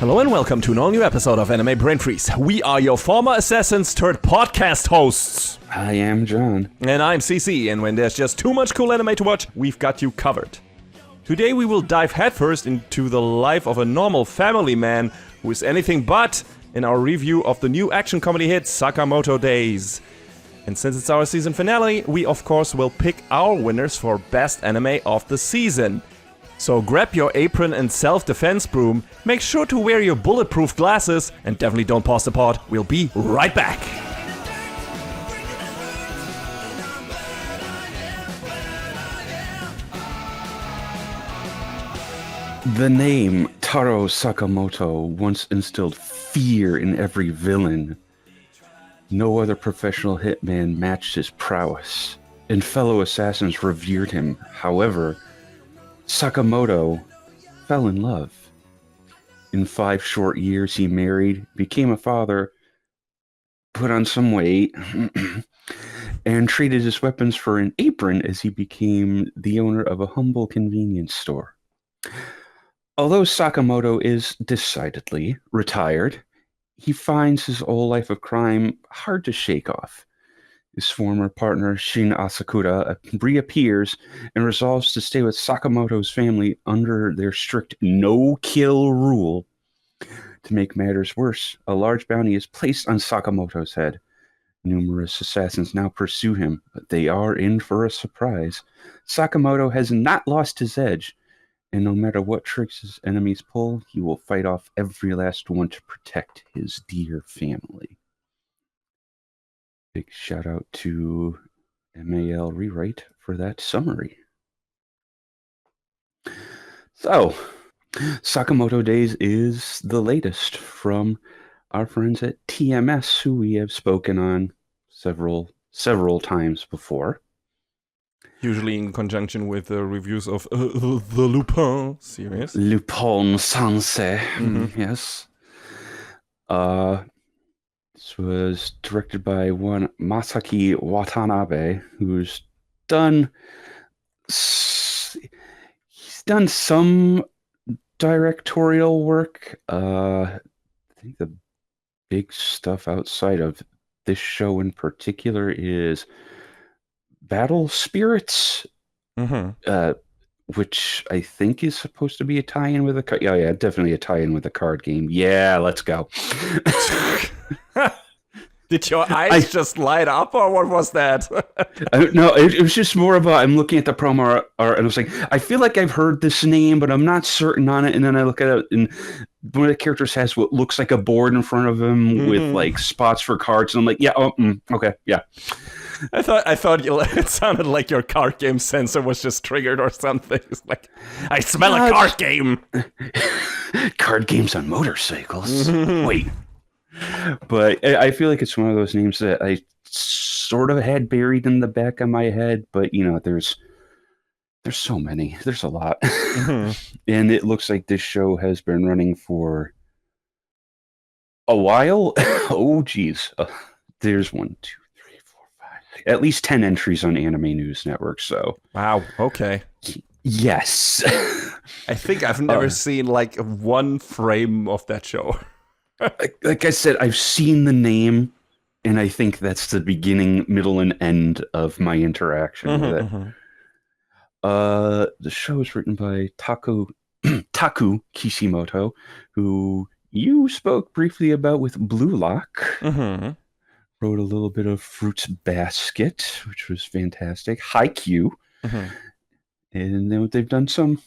Hello and welcome to an all-new episode of Anime Brain Freeze. We are your former assassins turned podcast hosts. I am John. And I'm CC, and when there's just too much cool anime to watch, we've got you covered. Today we will dive headfirst into the life of a normal family man who is anything but in our review of the new action comedy hit Sakamoto Days. And since it's our season finale, we of course will pick our winners for best anime of the season. So grab your apron and self-defense broom, make sure to wear your bulletproof glasses, and definitely don't pause the pod. We'll be right back. The name Taro Sakamoto once instilled fear in every villain. No other professional hitman matched his prowess, and fellow assassins revered him. However, Sakamoto fell in love. In 5 short years, he married, became a father, put on some weight, and traded his weapons for an apron as he became the owner of a humble convenience store. Although Sakamoto is decidedly retired, he finds his old life of crime hard to shake off. His former partner, Shin Asakura, reappears and resolves to stay with Sakamoto's family under their strict no-kill rule. To make matters worse, a large bounty is placed on Sakamoto's head. Numerous assassins now pursue him, but they are in for a surprise. Sakamoto has not lost his edge, and no matter what tricks his enemies pull, he will fight off every last one to protect his dear family. Big shout out to MAL Rewrite for that summary. So, Sakamoto Days is the latest from our friends at TMS, who we have spoken on several times before. Usually in conjunction with the reviews of the Lupin series. Lupin Sensei, yes. This was directed by one Masaki Watanabe, who's done some directorial work. I think the big stuff outside of this show in particular is Battle Spirits, which I think is supposed to be a tie-in with a card. Yeah, definitely a tie-in with a card game. Yeah, let's go. Did your eyes just light up, or what was that? No, it was just more of I'm looking at the promo art, and I was like, I feel like I've heard this name, but I'm not certain on it. And then I look at it, and one of the characters has what looks like a board in front of him with like spots for cards, and I'm like, yeah, okay, yeah. I thought it sounded like your card game sensor was just triggered or something. It's like, I smell a card game. Card games on motorcycles. Wait. But I feel like it's one of those names that I sort of had buried in the back of my head, but you know, there's so many. There's a lot. And it looks like this show has been running for a while. Oh, geez. There's 1, 2, 3, 4, 5. At least 10 entries on Anime News Network, so. Wow, okay. Yes. I think I've never seen like one frame of that show. Like I said, I've seen the name, and I think that's the beginning, middle, and end of my interaction with it. The show is written by Taku Kishimoto, who you spoke briefly about with Blue Lock. Wrote a little bit of Fruits Basket, which was fantastic. Haikyuu. And then they've done some,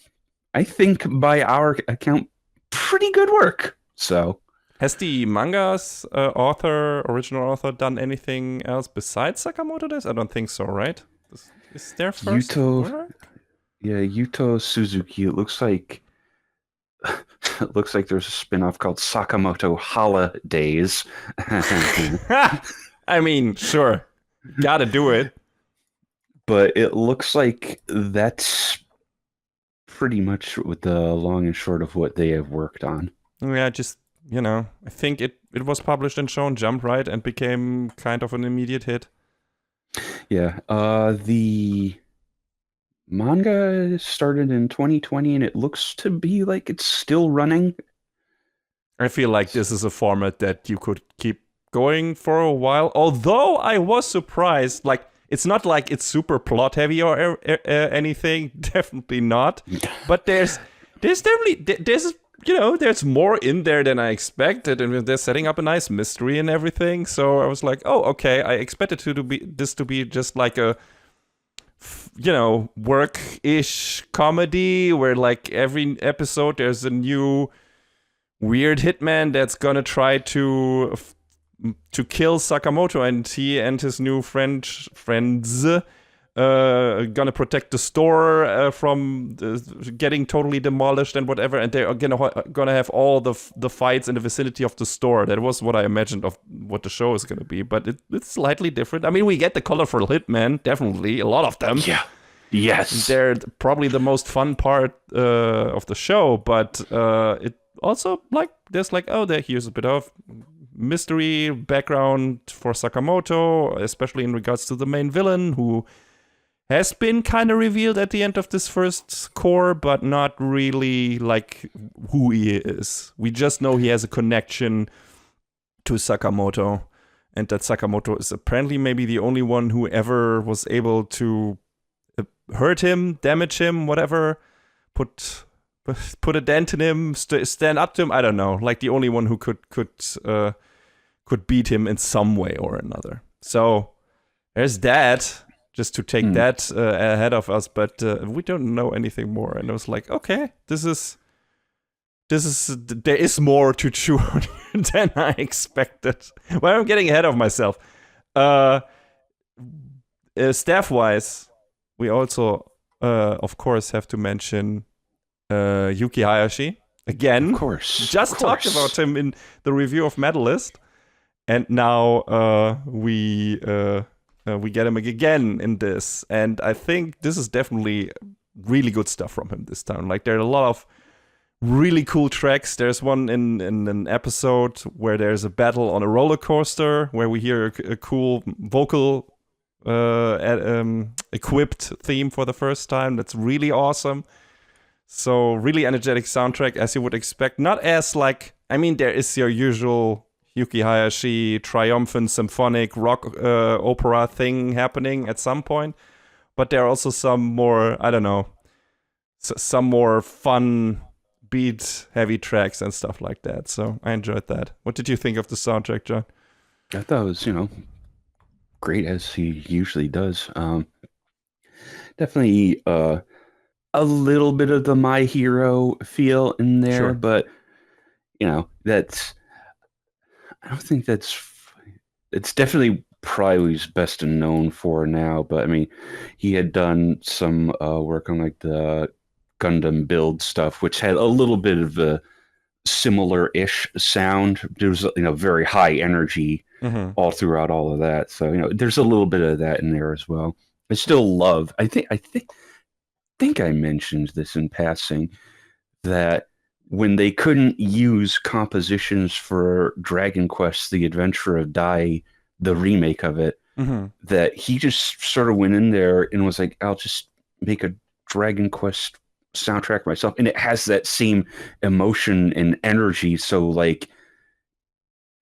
I think, by our account, pretty good work. So. Has the manga's original author, done anything else besides Sakamoto Days? I don't think so, right? Is their first work? Yeah, Yuto Suzuki. It looks like there's a spin-off called Sakamoto Holidays. I mean, sure. Gotta do it. But it looks like that's pretty much with the long and short of what they have worked on. Yeah, just, you know, I think it was published in Shonen Jump, right? And became kind of an immediate hit. Yeah. The manga started in 2020, and it looks to be like it's still running. I feel like this is a format that you could keep going for a while. Although I was surprised, like it's not like it's super plot heavy or anything. Definitely not. But there's definitely there's more in there than I expected, and they're setting up a nice mystery and everything. So I was like, oh, okay. I expected to be just like a work-ish comedy where like every episode there's a new weird hitman that's gonna try to kill Sakamoto, and he and his new friends gonna protect the store from getting totally demolished and whatever, and they're gonna have all the fights in the vicinity of the store. That was what I imagined of what the show is gonna be, but it's slightly different. I mean, we get the colorful hitmen, definitely, a lot of them. Yeah. Yes. They're probably the most fun part of the show, but it also, like, there's like, here's a bit of mystery background for Sakamoto, especially in regards to the main villain, who has been kind of revealed at the end of this first core, but not really like who he is. We just know he has a connection to Sakamoto, and that Sakamoto is apparently maybe the only one who ever was able to hurt him, damage him, whatever, put a dent in him, stand up to him. I don't know, like the only one who could beat him in some way or another. So there's that. Just to take that ahead of us, but we don't know anything more. And I was like, okay, there is more to chew on than I expected. Well, I'm getting ahead of myself. Staff-wise, we also, of course, have to mention Yuki Hayashi again. Of course. Just talked about him in the review of Medalist, and now we get him again in this, and I think this is definitely really good stuff from him this time. Like, there are a lot of really cool tracks. There's one in an episode where there's a battle on a roller coaster where we hear a cool vocal equipped theme for the first time. That's really awesome. So really energetic soundtrack, as you would expect. Not as like, I mean, there is your usual Yuki Hayashi triumphant symphonic rock opera thing happening at some point, but there are also some more, I don't know, some more fun beat heavy tracks and stuff like that. So I enjoyed that. What did you think of the soundtrack, John? I thought it was, great, as he usually does. Definitely a little bit of the My Hero feel in there, Sure. but I don't think it's definitely probably what he's best known for now, but I mean, he had done some work on like the Gundam Build stuff, which had a little bit of a similar-ish sound. There was, very high energy all throughout all of that. So, there's a little bit of that in there as well. I still love, I think I mentioned this in passing, that when they couldn't use compositions for Dragon Quest: The Adventure of Dai, the remake of it, that he just sort of went in there and was like, I'll just make a Dragon Quest soundtrack myself. And it has that same emotion and energy. So, like,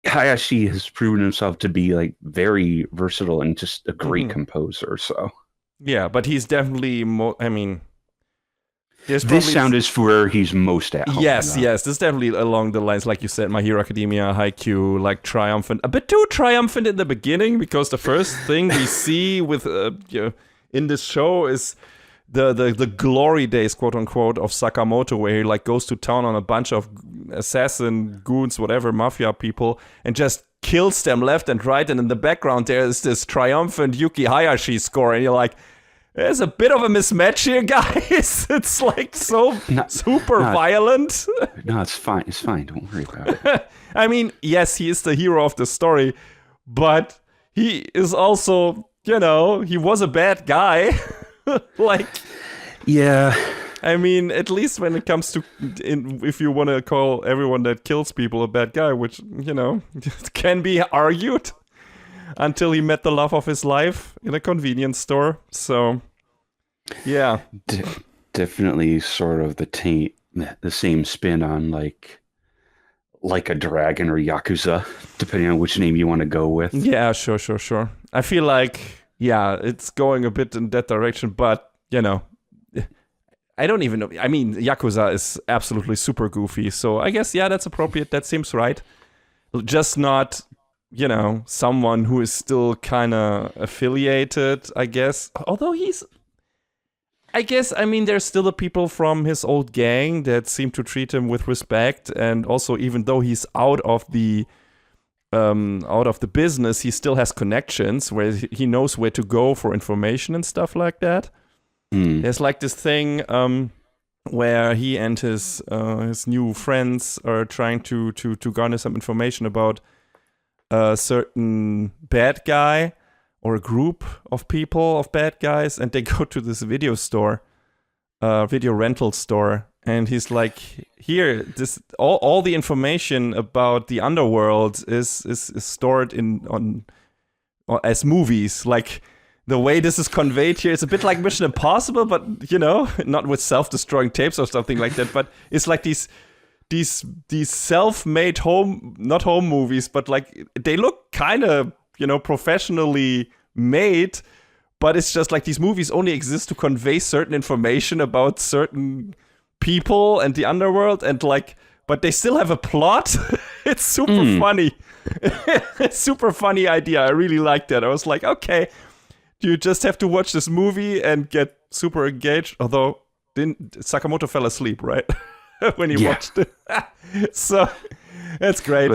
Hayashi has proven himself to be, like, very versatile and just a great composer, so. Yeah, but he's definitely, this sound is for where he's most at home. Yes, this is definitely along the lines, like you said, My Hero Academia, Haikyuu, like triumphant. A bit too triumphant in the beginning, because the first thing we see with in this show is the glory days, quote unquote, of Sakamoto, where he like goes to town on a bunch of assassin, goons, whatever, mafia people, and just kills them left and right. And in the background, there's this triumphant Yuki Hayashi score, and you're like, there's a bit of a mismatch here, guys. It's like super violent. No, it's fine. It's fine. Don't worry about it. I mean, yes, he is the hero of the story, but he is also, he was a bad guy. Like, yeah. I mean, at least when it comes to, if you want to call everyone that kills people a bad guy, which, can be argued, until he met the love of his life in a convenience store. So, yeah. Definitely sort of the same spin on, like like a dragon or Yakuza, depending on which name you want to go with. Yeah, sure. I feel like, yeah, it's going a bit in that direction, but, you know, I don't even know. I mean, Yakuza is absolutely super goofy, so I guess, yeah, that's appropriate. That seems right. Just not, you know, someone who is still kind of affiliated, I guess. Although I mean, there's still the people from his old gang that seem to treat him with respect, and also, even though he's out of the business, he still has connections where he knows where to go for information and stuff like that. There's like this thing where he and his new friends are trying to garner some information about a certain bad guy or a group of people, of bad guys, and they go to this video rental store, and he's like, here, this all the information about the underworld is stored as movies. Like, the way this is conveyed here, it's a bit like Mission Impossible, but, you know, not with self-destroying tapes or something like that, but it's like these self-made not home movies, but like they look kind of, you know, professionally made, but it's just like these movies only exist to convey certain information about certain people and the underworld, and like, but they still have a plot. It's super funny. It's super funny idea. I really like that. I was like, okay, you just have to watch this movie and get super engaged. Although Sakamoto fell asleep, right? When he watched it. So that's great.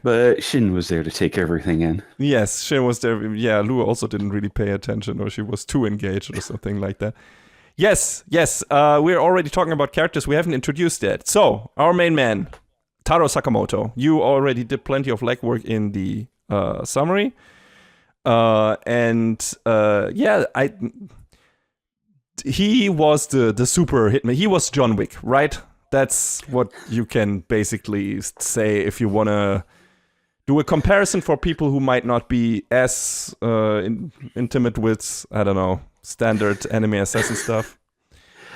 But Shin was there to take everything in. Yes, Shin was there. Yeah, Lua also didn't really pay attention, or she was too engaged or something like that. Yes. We're already talking about characters we haven't introduced yet. So, our main man, Taro Sakamoto. You already did plenty of legwork in the summary. He was the super hitman. He was John Wick, right? That's what you can basically say if you want to do a comparison for people who might not be as intimate with, I don't know, standard anime assassin stuff.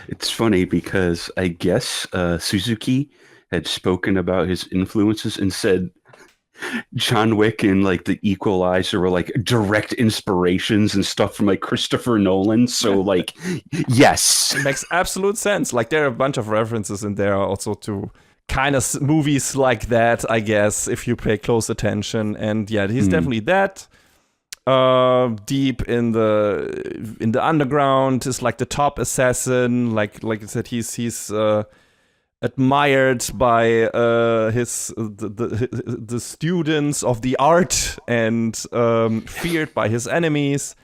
It's funny because I guess Suzuki had spoken about his influences and said John Wick and like The Equalizer were like direct inspirations and stuff from like Christopher Nolan. So like, yes, it makes absolute sense. Like, there are a bunch of references in there also to kind of movies like that, I guess, if you pay close attention. And yeah, he's definitely that. Deep in the underground, is like the top assassin. Like I said, he's admired by the students of the art, and feared by his enemies,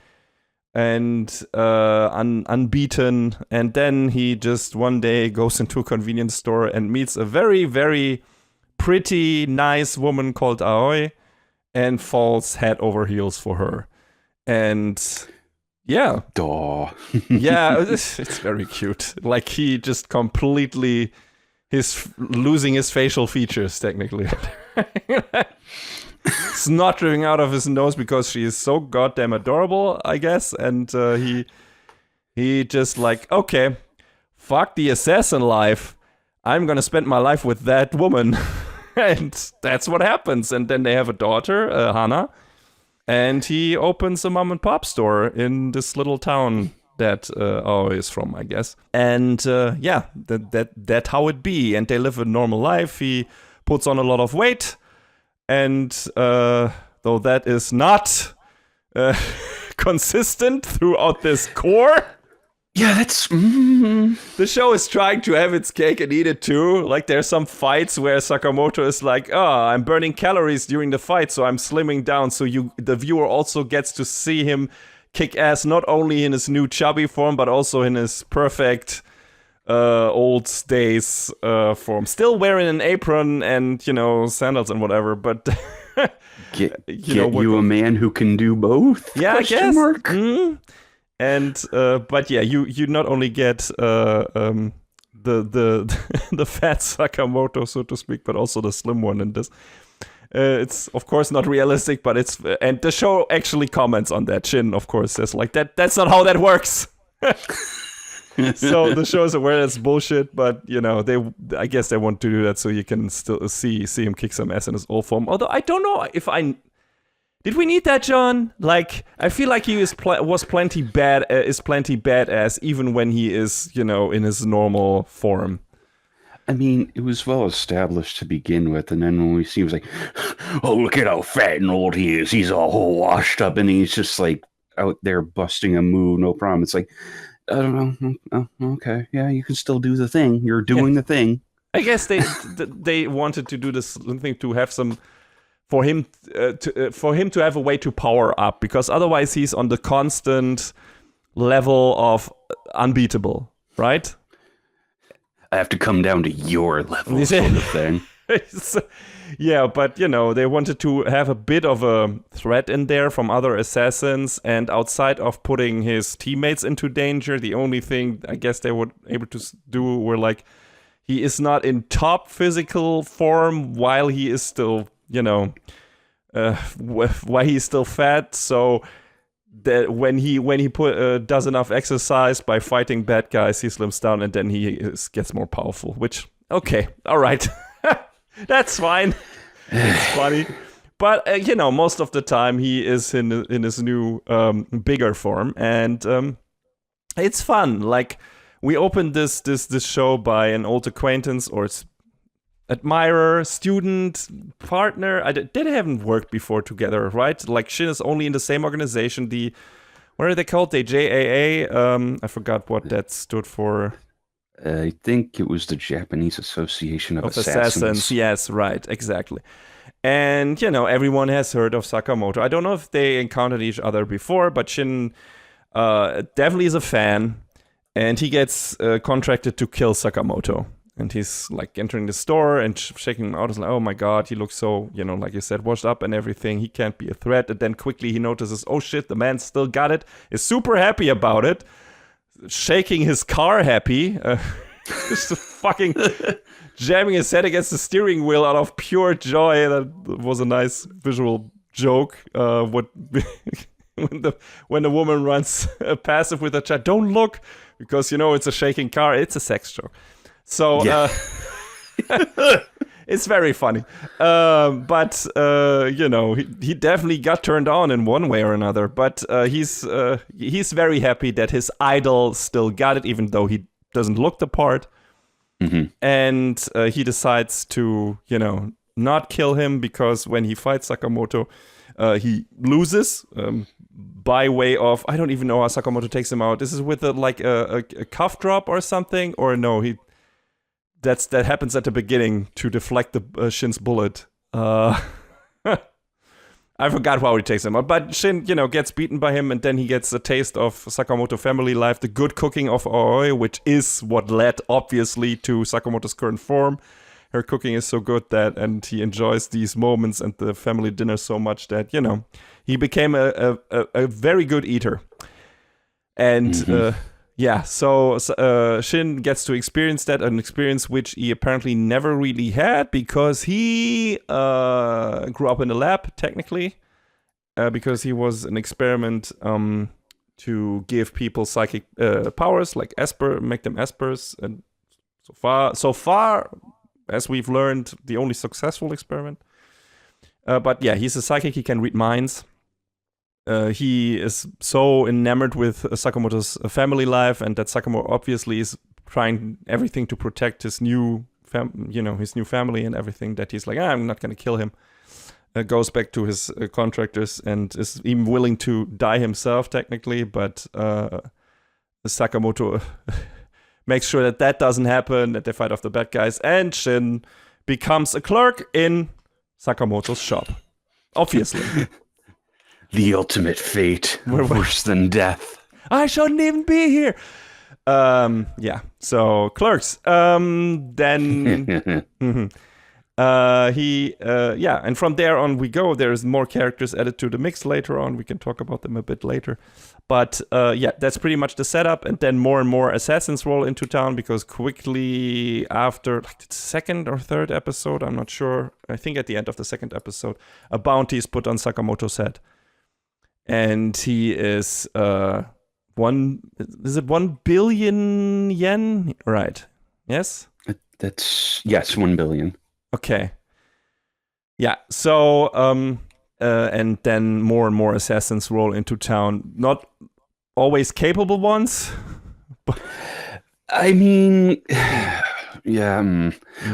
and unbeaten. And then he just one day goes into a convenience store and meets a very, very pretty, nice woman called Aoi, and falls head over heels for her. And yeah, yeah, it's very cute. Like, he just completely losing his facial features, technically. Snot dripping out of his nose because she is so goddamn adorable, I guess. And he just like, okay, fuck the assassin life. I'm gonna spend my life with that woman. And that's what happens. And then they have a daughter, Hana. And he opens a mom and pop store in this little town that Aoi is from, I guess. And yeah, that's how it be. And they live a normal life. He puts on a lot of weight. And though that is not consistent throughout this core, yeah, that's... The show is trying to have its cake and eat it too. Like, there's some fights where Sakamoto is like, I'm burning calories during the fight, so I'm slimming down. So the viewer also gets to see him kick ass, not only in his new chubby form, but also in his perfect old days form. Still wearing an apron and, you know, sandals and whatever, but... Get you a man who can do both? Yeah, I guess. Mm-hmm. And but yeah, you not only get the fat Sakamoto, so to speak, but also the slim one in this. It's of course not realistic, but and the show actually comments on that. Shin, of course, says like that's not how that works. So the show is aware that's bullshit, but I guess they want to do that so you can still see him kick some ass in his old form. Although I don't know if did we need that, John? Like, I feel like he is plenty badass even when he is in his normal form. I mean, it was well established to begin with, and then when we see him, it was like, oh, look at how fat and old he is. He's all washed up, and he's just like out there busting a move, no problem. It's like, I don't know. Oh, okay, yeah, you can still do the thing. You're doing the thing. I guess they wanted to do this thing to have some for him to have a way to power up, because otherwise he's on the constant level of unbeatable, right? I have to come down to your level, sort of thing. Yeah, but they wanted to have a bit of a threat in there from other assassins, and outside of putting his teammates into danger, the only thing I guess they were able to do were like, he is not in top physical form while he is still, while he's still fat, so that when he does enough exercise by fighting bad guys, he slims down and then he gets more powerful. Which, okay, all right, that's fine. It's funny, but most of the time he is in his new bigger form, and it's fun. Like, we opened this show by an old acquaintance or admirer, student, partner. They haven't worked before together, right? Like, Shin is only in the same organization. What are they called? The JAA. I forgot what that stood for. I think it was the Japanese Association of Assassins. Yes, right, exactly. And everyone has heard of Sakamoto. I don't know if they encountered each other before, but Shin definitely is a fan, and he gets contracted to kill Sakamoto. And he's like entering the store and shaking him out. He's like, oh my god, he looks so, like you said, washed up and everything. He can't be a threat. And then quickly he notices, oh shit, the man still got it. Is super happy about it. Shaking his car happy. Just fucking jamming his head against the steering wheel out of pure joy. That was a nice visual joke. When the woman runs passive with a chat, don't look, because it's a shaking car. It's a sex joke. So it's very funny, but he definitely got turned on in one way or another. But he's very happy that his idol still got it, even though he doesn't look the part. Mm-hmm. And he decides to not kill him, because when he fights Sakamoto, he loses by way of, I don't even know how Sakamoto takes him out. This is with a cuff drop or something, or no, that happens at the beginning to deflect the Shin's bullet. I forgot how he takes him out, but Shin, gets beaten by him, and then he gets a taste of Sakamoto family life, the good cooking of Aoi, which is what led, obviously, to Sakamoto's current form. Her cooking is so good and he enjoys these moments and the family dinner so much that, he became a very good eater. And, so Shin gets to experience that, an experience which he apparently never really had, because he grew up in a lab, technically, because he was an experiment to give people psychic powers, like make them espers, and so far, as we've learned, the only successful experiment. But yeah, he's a psychic, he can read minds. He is so enamored with Sakamoto's family life, and that Sakamoto obviously is trying everything to protect his new family and everything, that he's like, I'm not going to kill him. Goes back to his contractors and is even willing to die himself, technically, but Sakamoto makes sure that doesn't happen, that they fight off the bad guys, and Shin becomes a clerk in Sakamoto's shop. Obviously. The ultimate fate, worse than death. I shouldn't even be here. So clerks. Then and from there on we go. There's more characters added to the mix later on. We can talk about them a bit later. But that's pretty much the setup. And then more and more assassins roll into town, because quickly after the second or third episode, I'm not sure, I think at the end of the second episode, a bounty is put on Sakamoto's head. And he is is it 1 billion yen? Right. Yes? That's, yes, 1 billion. Okay. Yeah. So, and then more and more assassins roll into town. Not always capable ones. I mean, yeah.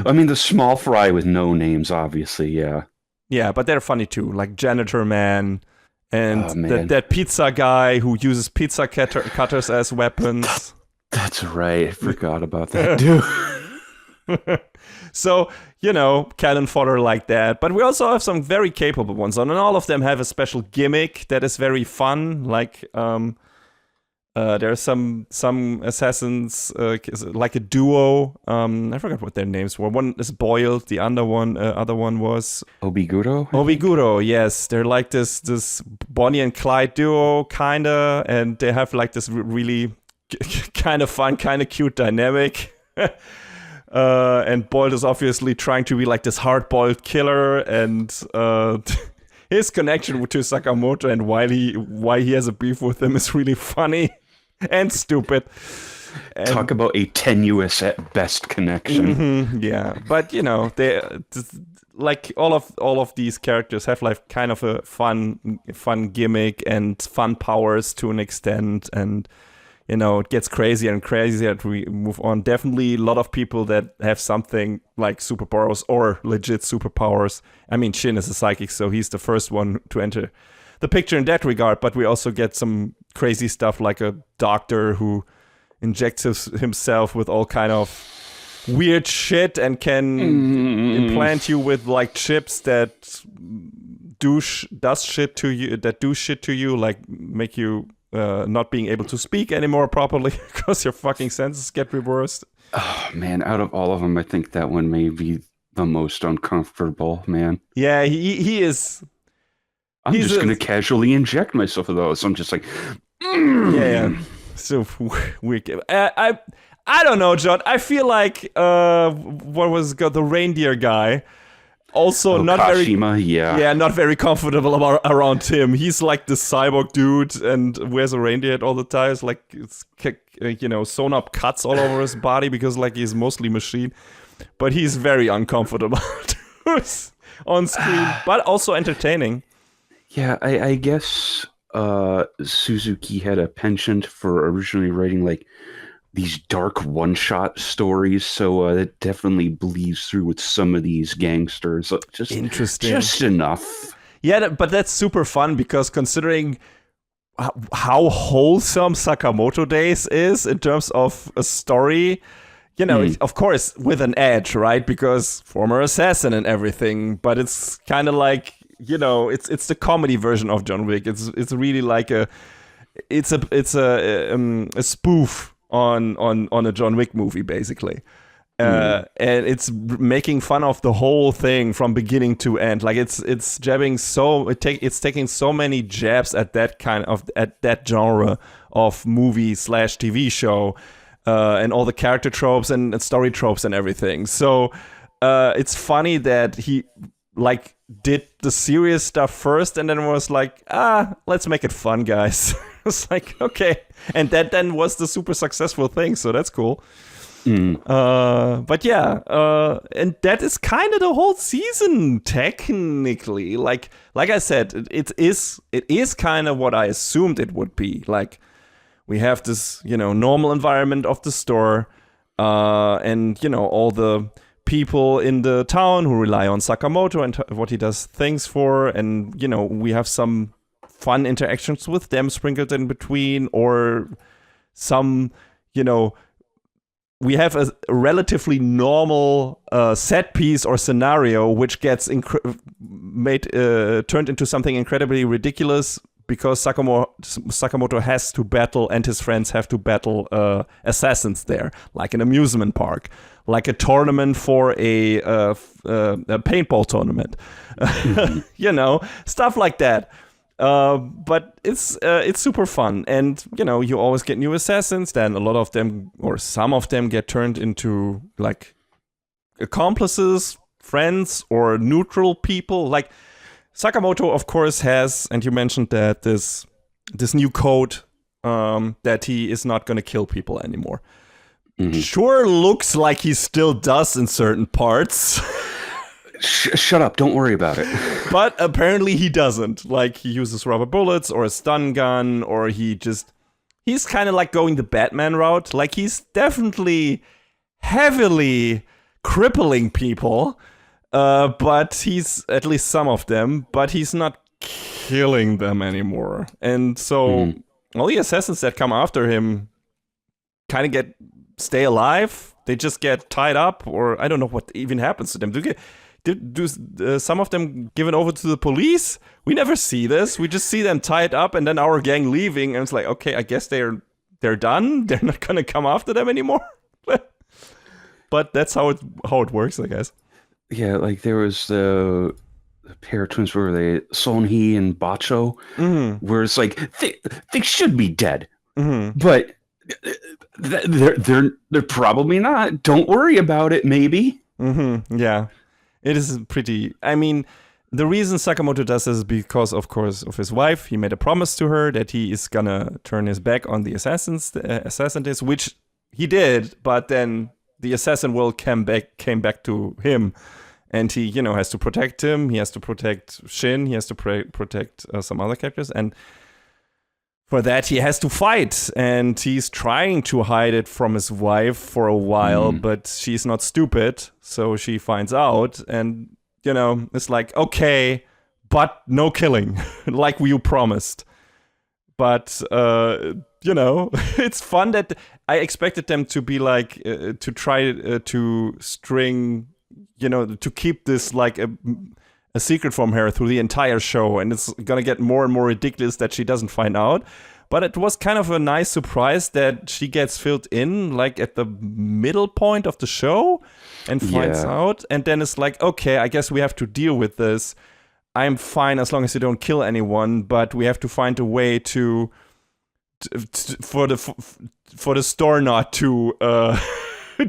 I mean, the small fry with no names, obviously, yeah. Yeah, but they're funny too, like Janitor Man and man. that pizza guy who uses pizza cutters as weapons. That's right. I forgot about that, dude. So, cannon fodder like that. But we also have some very capable ones, and all of them have a special gimmick that is very fun. Like, there are some assassins, like a duo. I forgot what their names were. One is Boiled, the other one was Obiguro? Obiguro, yes. They're like this Bonnie and Clyde duo, kinda, and they have like this really kind of fun, kind of cute dynamic. And Boiled is obviously trying to be like this hard-boiled killer, and his connection to Sakamoto and why he has a beef with him is really funny and stupid. And talk about a tenuous at best connection. Yeah, but they like all of these characters have like kind of a fun gimmick and fun powers to an extent, and it gets crazier and crazier as we move on. Definitely a lot of people that have something like superpowers or legit superpowers. I mean, Shin is a psychic, so he's the first one to enter the picture in that regard, but we also get some crazy stuff like a doctor who injects himself with all kind of weird shit and can implant you with like chips that do shit to you, like make you not being able to speak anymore properly because your fucking senses get reversed. Oh man, out of all of them, I think that one may be the most uncomfortable, man. Yeah, he is. I'm just going to casually inject myself with those. I'm just like, yeah. So weird. I don't know, John. I feel like what was the reindeer guy? Also not Kashima, very not very comfortable around him. He's like the cyborg dude and wears a reindeer hat all the time. It's like it's sewn up cuts all over his body because like he's mostly machine. But he's very uncomfortable on screen, but also entertaining. Yeah, I guess Suzuki had a penchant for originally writing like these dark one-shot stories, so that definitely bleeds through with some of these gangsters. Just interesting, just enough. Yeah, but that's super fun because considering how wholesome Sakamoto Days is in terms of a story, of course with an edge, right? Because former assassin and everything, but it's kind of like it's the comedy version of John Wick. It's really like a spoof on a John Wick movie, basically. And it's making fun of the whole thing from beginning to end. Like it's jabbing it's taking so many jabs at that genre of movie / TV show, and all the character tropes and story tropes and everything. So it's funny that he like did the serious stuff first and then was like, let's make it fun, guys. It's like, okay. And that then was the super successful thing, so that's cool. But yeah, and that is kind of the whole season technically. Like I said, it is kind of what I assumed it would be. Like we have this, normal environment of the store, and all the people in the town who rely on Sakamoto and what he does things for, and we have some fun interactions with them sprinkled in between, or some we have a relatively normal set piece or scenario which gets turned into something incredibly ridiculous because Sakamoto has to battle and his friends have to battle assassins there, like an amusement park, like a tournament for a paintball tournament, stuff like that. But it's super fun, and you always get new assassins. Then a lot of them, or some of them, get turned into like accomplices, friends, or neutral people. Like Sakamoto, of course, has, and you mentioned that this new code that he is not going to kill people anymore. Sure looks like he still does in certain parts. Shut up, don't worry about it. But apparently he doesn't. Like, he uses rubber bullets or a stun gun, or he's kind of like going the Batman route. Like, he's definitely heavily crippling people, but he's, at least some of them, but he's not killing them anymore. And so all the assassins that come after him kind of stay alive. They just get tied up, or I don't know what even happens to them. Do some of them given over to the police? We never see this. We just see them tied up, and then our gang leaving, and it's like, okay, I guess they're done. They're not gonna come after them anymore. But that's how it works, I guess. Yeah, like there was the pair of twins, where they Sonhee and Bacho, where it's like they should be dead, but they're probably not. Don't worry about it. Maybe. Yeah. It is pretty... I mean, the reason Sakamoto does this is because, of course, of his wife. He made a promise to her that he is gonna turn his back on the assassin days, which he did, but then the assassin world came back to him, and he, has to protect him. He has to protect Shin. He has to protect some other characters, and for that, he has to fight, and he's trying to hide it from his wife for a while, but she's not stupid, so she finds out, and, it's like, okay, but no killing, like you promised. But, it's fun that I expected them to be like, to try to string, to keep this like a secret from her through the entire show, and it's gonna get more and more ridiculous that she doesn't find out. But it was kind of a nice surprise that she gets filled in like at the middle point of the show and finds out, and then it's like, okay, I guess we have to deal with this. I'm fine as long as you don't kill anyone, but we have to find a way for the store not to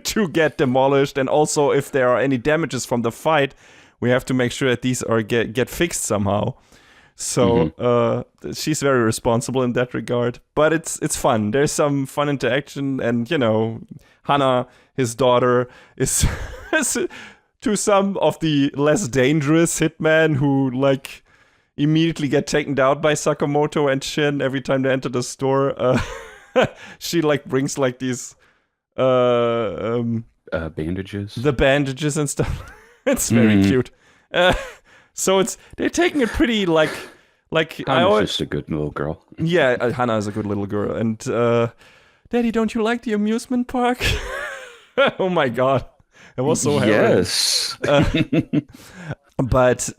to get demolished, and also if there are any damages from the fight, we have to make sure that these get fixed somehow. So she's very responsible in that regard. But it's fun. There's some fun interaction, and Hana, his daughter, is to some of the less dangerous hitmen who like immediately get taken down by Sakamoto and Shin every time they enter the store. She like brings like these bandages. The bandages and stuff. It's very cute. So they're taking it pretty like Hana's just a good little girl. Yeah, Hana is a good little girl. And Daddy, don't you like the amusement park? Oh my god, it was so yes. But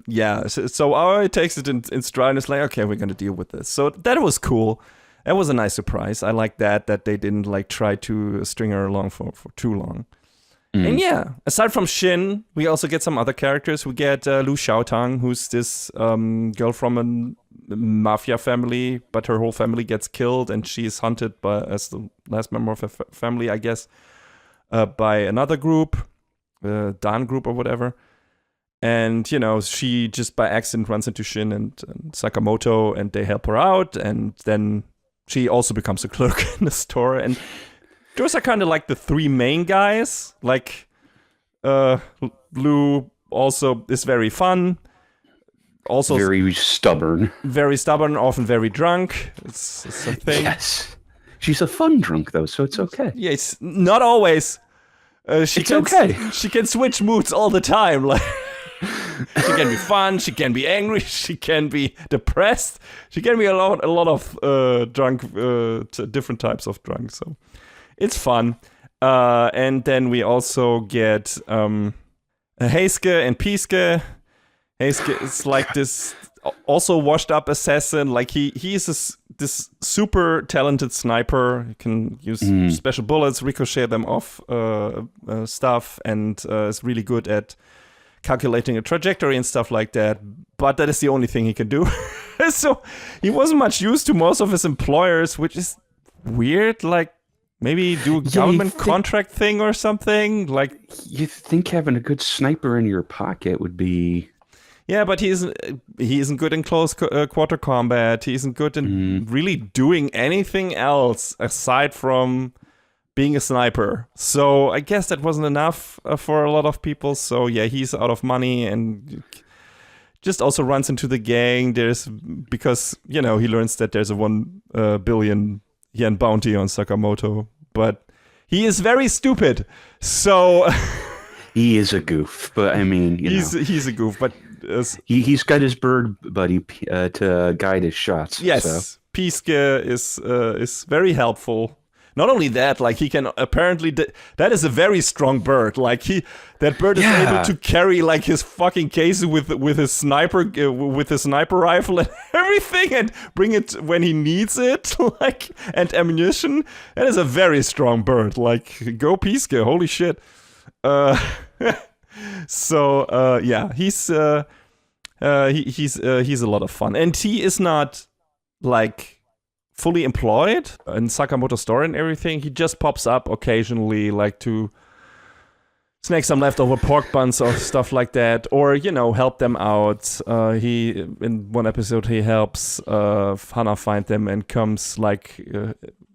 yeah, so Aoi takes it in stride and is like, okay, we're gonna deal with this. So that was cool. That was a nice surprise. I like that they didn't like try to string her along for too long. And yeah, aside from Shin, we also get some other characters. We get Lu Xiaotang, who's this girl from a mafia family, but her whole family gets killed, and she's hunted as the last member of her family, I guess, by another group, Dan group or whatever. And, she just by accident runs into Shin and Sakamoto, and they help her out, and then she also becomes a clerk in the store. And those are kind of like the three main guys. Like, Lu also is very fun. Also very stubborn. Very stubborn, often very drunk. It's a thing. Yes. She's a fun drunk, though, so it's okay. Yeah, it's not always. It's okay. She can switch moods all the time. Like, she can be fun, she can be angry, she can be depressed. She can be a lot of drunk, different types of drunk, so it's fun. And then we also get Heisuke and Pisuke. Heisuke is like this also washed up assassin. Like he's this super talented sniper. He can use special bullets, ricochet them off stuff, and is really good at calculating a trajectory and stuff like that. But that is the only thing he can do. So he wasn't much used to most of his employers, which is weird. Like, maybe do a government contract thing or something. Like, you think having a good sniper in your pocket would be... Yeah, but he isn't good in close quarter combat. He isn't good in really doing anything else aside from being a sniper. So I guess that wasn't enough for a lot of people. So yeah, he's out of money and just also runs into the gang. Because he learns that there's a 1 billion yen bounty on Sakamoto, but he is very stupid. So he is a goof, but I mean, he's a goof, but he's got his bird buddy to guide his shots. Yes, so. Pieske is very helpful. Not only that, like he can apparently that is a very strong bird. Like that bird is able to carry like his fucking case with his sniper rifle and everything, and bring it when he needs it, like, and ammunition. That is a very strong bird. Like, go Pieske, holy shit. So yeah, he's a lot of fun, and he is not like fully employed in Sakamoto's store and everything. He just pops up occasionally, like to snag some leftover pork buns or stuff like that, or help them out. He in one episode he helps Hana find them and comes like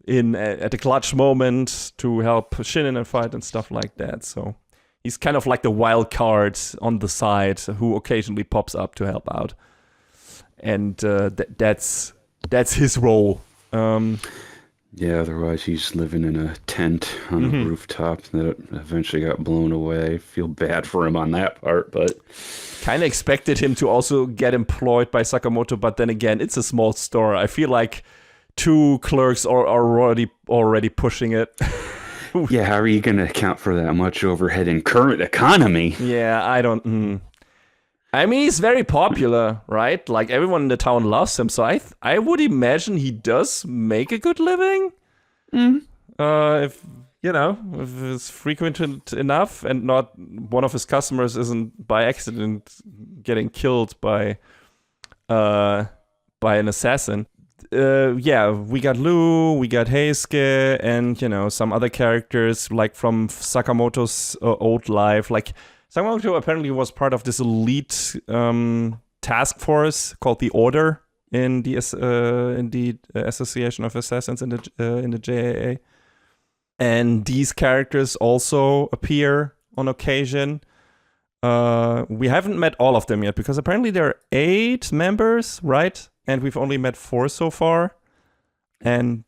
in at a clutch moment to help Shin in a fight and stuff like that. So he's kind of like the wild card on the side who occasionally pops up to help out, and that's his role. Yeah, otherwise he's living in a tent on a rooftop that eventually got blown away. Feel bad for him on that part, but kind of expected him to also get employed by Sakamoto, but then again, it's a small store. I feel like 2 clerks are already pushing it. Yeah, how are you going to account for that much overhead in current economy? Yeah, I don't... I mean, he's very popular, right? Like, everyone in the town loves him, so I would imagine he does make a good living. If it's frequent enough and not one of his customers isn't by accident getting killed by an assassin. Yeah, we got Lou, we got Heisuke, and, some other characters, like, from Sakamoto's old life, like... Sakamoto apparently was part of this elite task force called the Order in the Association of Assassins in the JAA, and these characters also appear on occasion. We haven't met all of them yet because apparently there are 8 members, right? And we've only met 4 so far, and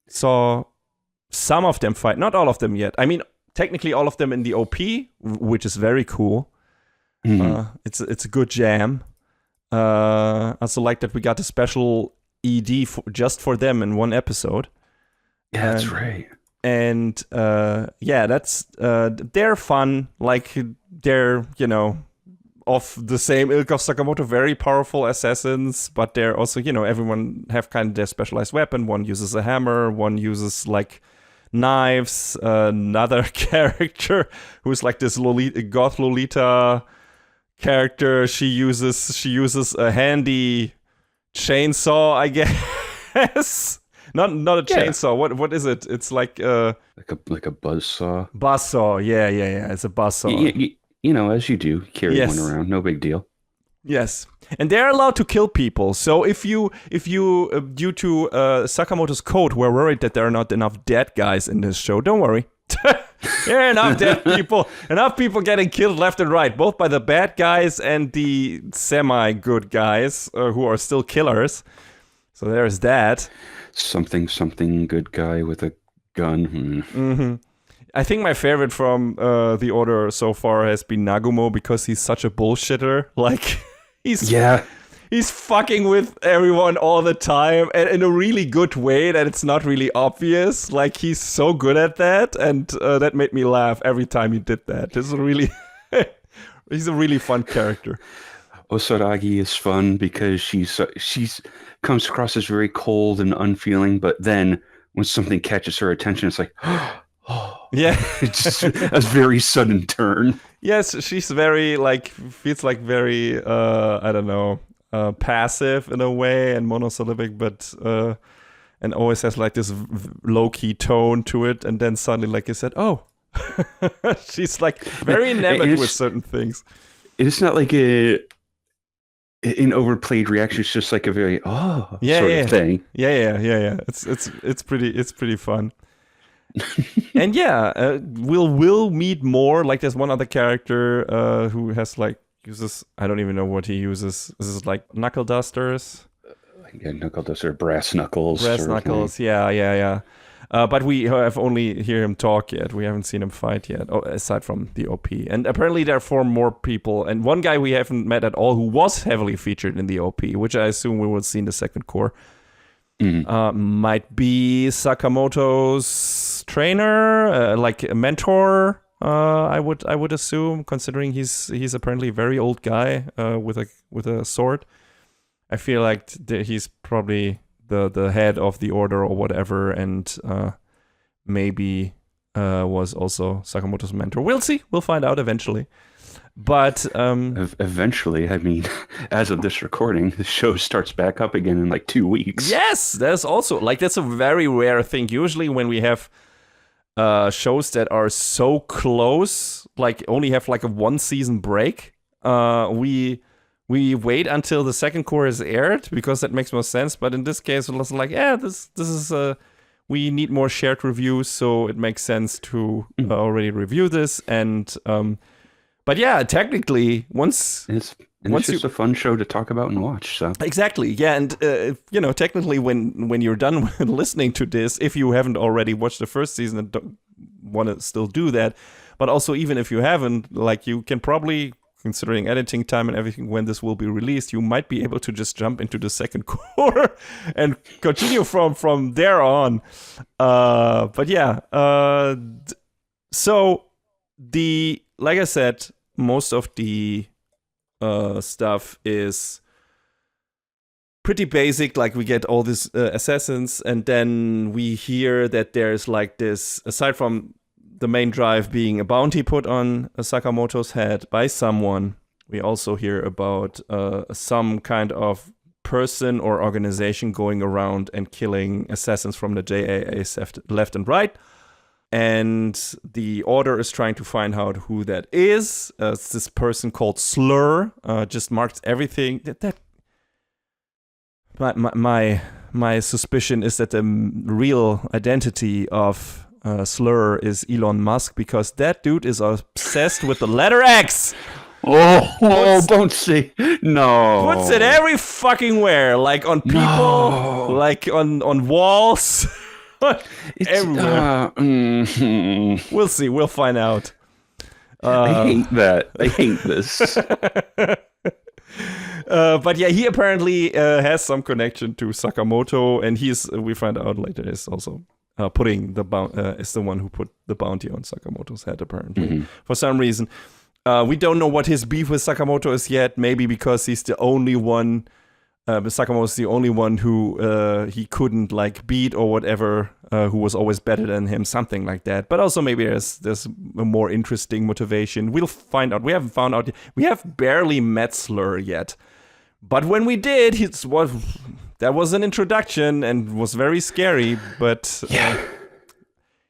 saw some of them fight. Not all of them yet. I mean. Technically, all of them in the OP, which is very cool. It's a good jam. I also like that we got a special ED just for them in one episode. Yeah, that's right. And yeah, that's they're fun. Like they're of the same ilk of Sakamoto, very powerful assassins, but they're also everyone have kind of their specialized weapon. One uses a hammer. One uses like knives. Another character who's like this goth Lolita character, she uses a handy chainsaw, I guess. not a chainsaw. What is it? It's like a buzzsaw. Buzzsaw, yeah. It's a buzzsaw. As you do, carry one around, no big deal. Yes, and they're allowed to kill people. So if you due to Sakamoto's code, were worried that there are not enough dead guys in this show, don't worry. There are enough dead people, enough people getting killed left and right, both by the bad guys and the semi-good guys who are still killers. So there's that. Something good guy with a gun. Mm-hmm. I think my favorite from the Order so far has been Nagumo, because he's such a bullshitter. Like, he's fucking with everyone all the time, and in a really good way that it's not really obvious. Like, he's so good at that, and that made me laugh every time he did that. He's a really fun character. Osaragi is fun because she's comes across as very cold and unfeeling, but then when something catches her attention, it's like, yeah, it's just a very sudden turn. Yes, she's very feels like very I don't know, passive in a way and monosyllabic, but and always has like this low key tone to it, and then suddenly, like you said, she's like very enamored with certain things. it's not like an overplayed reaction. It's just like a very sort of thing. Yeah. It's pretty fun. And we'll meet more. Like there's one other character who has like uses, I don't even know what he uses. This is like knuckle dusters. Yeah, knuckle duster, brass knuckles. Brass knuckles, yeah. But we have only hear him talk yet. We haven't seen him fight yet, aside from the OP. And apparently there are 4 more people. And one guy we haven't met at all who was heavily featured in the OP, which I assume we will see in the second core. Might be Sakamoto's trainer, like a mentor. I would assume, considering he's apparently a very old guy with a sword. I feel like he's probably the head of the order or whatever, and maybe was also Sakamoto's mentor. We'll see. We'll find out eventually. But eventually, I mean, as of this recording, the show starts back up again in like 2 weeks. Yes, that's also like that's a very rare thing. Usually, when we have shows that are so close, like only have like a 1-season break, we wait until the second core is aired because that makes more sense. But in this case, it was like, this is we need more shared reviews, so it makes sense to already review this. And but yeah, technically, once it's just a fun show to talk about and watch. So exactly, yeah, and technically, when you're done with listening to this, if you haven't already watched the first season and don't want to still do that, but also even if you haven't, like you can probably, considering editing time and everything, when this will be released, you might be able to just jump into the second core and continue from there on. But yeah, so like I said, most of the stuff is pretty basic. Like we get all these assassins, and then we hear that there's like this, aside from the main drive being a bounty put on Sakamoto's head by someone, we also hear about some kind of person or organization going around and killing assassins from the JAA left and right. And the Order is trying to find out who that is. It's this person called Slur. Just marks everything. My suspicion is that the real identity of Slur is Elon Musk, because that dude is obsessed with the letter X. Don't say no. Puts it every fucking where, like on people, like on walls. Everywhere. We'll see. We'll find out. I hate that. I hate this. But yeah, he apparently has some connection to Sakamoto, and we find out later, is also putting is the one who put the bounty on Sakamoto's head, apparently, for some reason. We don't know what his beef with Sakamoto is yet. Maybe because he's the only one. Sakamoto's the only one who he couldn't like beat or whatever, who was always better than him, something like that. But also maybe there's a more interesting motivation. We'll find out. We haven't found out. We have barely met Slur yet. But when we did, that was an introduction and was very scary. But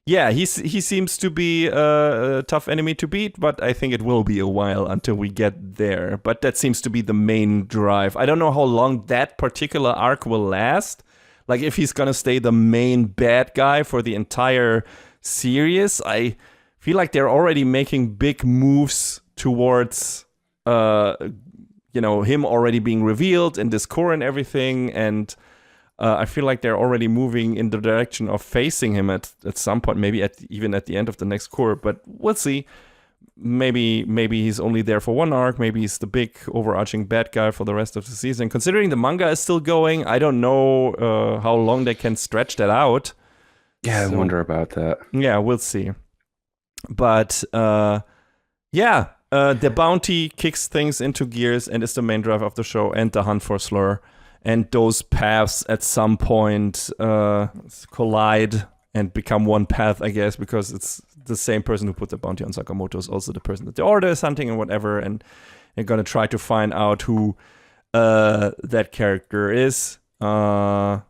yeah, he seems to be a tough enemy to beat, but I think it will be a while until we get there. But that seems to be the main drive. I don't know how long that particular arc will last. Like if he's gonna stay the main bad guy for the entire series. I feel like they're already making big moves towards him already being revealed in this core and everything, and I feel like they're already moving in the direction of facing him at some point, maybe even at the end of the next core, but we'll see. Maybe he's only there for one arc, maybe he's the big overarching bad guy for the rest of the season. Considering the manga is still going, I don't know how long they can stretch that out. Yeah, I wonder about that. Yeah, we'll see. But the bounty kicks things into gears and is the main drive of the show, and the hunt for Slur. And those paths at some point collide and become one path, I guess, because it's the same person who put the bounty on Sakamoto is also the person that the Order is hunting and whatever. And they're going to try to find out who that character is. And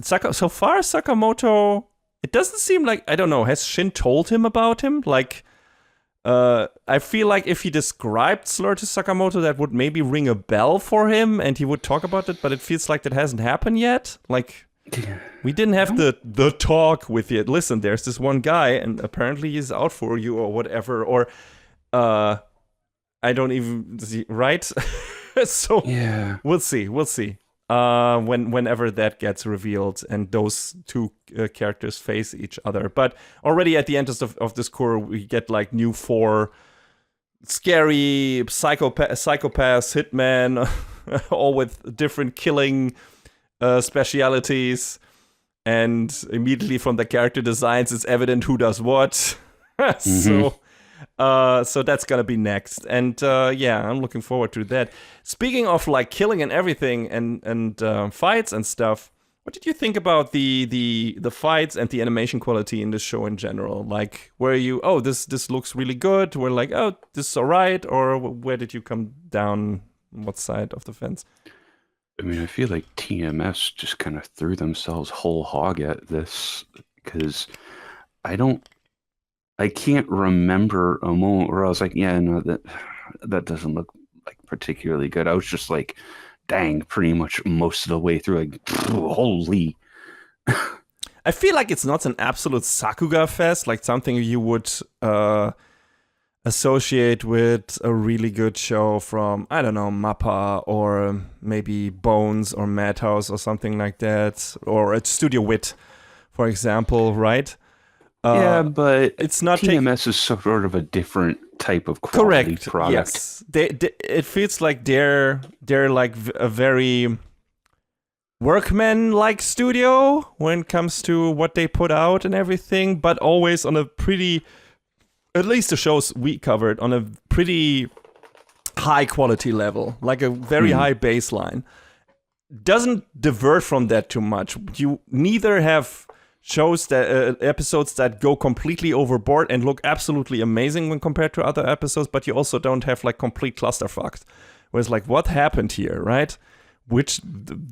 so far, Sakamoto, it doesn't seem like, I don't know, has Shin told him about him? Like, I feel like if he described Slur to Sakamoto, that would maybe ring a bell for him, and he would talk about it. But it feels like that hasn't happened yet. Like we didn't have the talk with it. Listen, there's this one guy, and apparently he's out for you or whatever. Or I don't even see, right. So Yeah. we'll see. Whenever that gets revealed and those two characters face each other. But already at the end of this core, we get like new 4 scary psychopaths, hitmen, all with different killing specialities. And immediately from the character designs, it's evident who does what. So that's gonna be next, and yeah, I'm looking forward to that. Speaking of like killing and everything, and fights and stuff, what did you think about the fights and the animation quality in the show in general? Like, were you this looks really good? We're like, oh, this is alright, or where did you come down? What side of the fence? I mean, I feel like TMS just kind of threw themselves whole hog at this, because I can't remember a moment where I was like, yeah, no, that doesn't look like particularly good. I was just like, dang, pretty much most of the way through, like, holy. I feel like it's not an absolute Sakuga fest, like something you would associate with a really good show from, I don't know, Mappa or maybe Bones or Madhouse or something like that, or at Studio Wit, for example, right? Yeah, but it's not TMS is sort of a different type of quality product. Yes, it feels like they're like a very workman-like studio when it comes to what they put out and everything, but always on a pretty, at least the shows we covered, on a pretty high quality level, like a very high baseline. Doesn't divert from that too much. You neither have shows that episodes that go completely overboard and look absolutely amazing when compared to other episodes, but you also don't have like complete clusterfuck, where it's like, what happened here, right? Did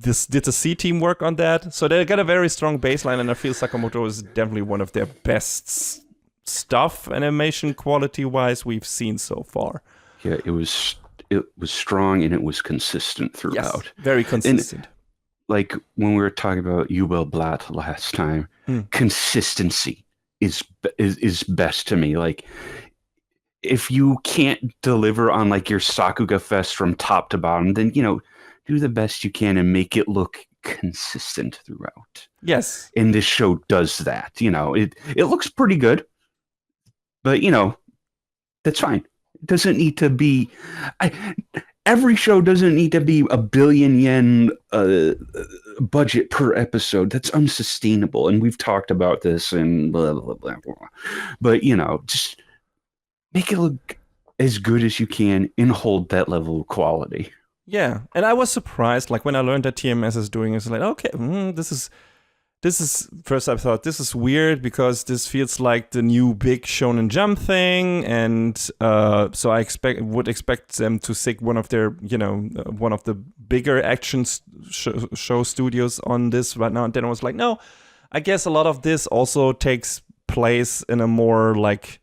the C team work on that? So they got a very strong baseline, and I feel Sakamoto is definitely one of their best stuff animation quality wise we've seen so far. Yeah, it was strong and it was consistent throughout. Yes, very consistent. And, like when we were talking about Yubel Blatt last time, consistency is best to me. Like, if you can't deliver on like your Sakuga Fest from top to bottom, then, you know, do the best you can and make it look consistent throughout. Yes. And this show does that. You know, it looks pretty good, but, you know, that's fine. It doesn't need to be... Every show doesn't need to be $1 billion yen budget per episode. That's unsustainable. And we've talked about this and blah, blah, blah, blah. But, you know, just make it look as good as you can and hold that level of quality. Yeah. And I was surprised, like, when I learned that TMS is doing it, it's like, okay, this is first I thought this is weird because this feels like the new big Shonen Jump thing, and so I would expect them to stick one of their, you know, one of the bigger action show studios on this right now. And then I was like, no, I guess a lot of this also takes place in a more like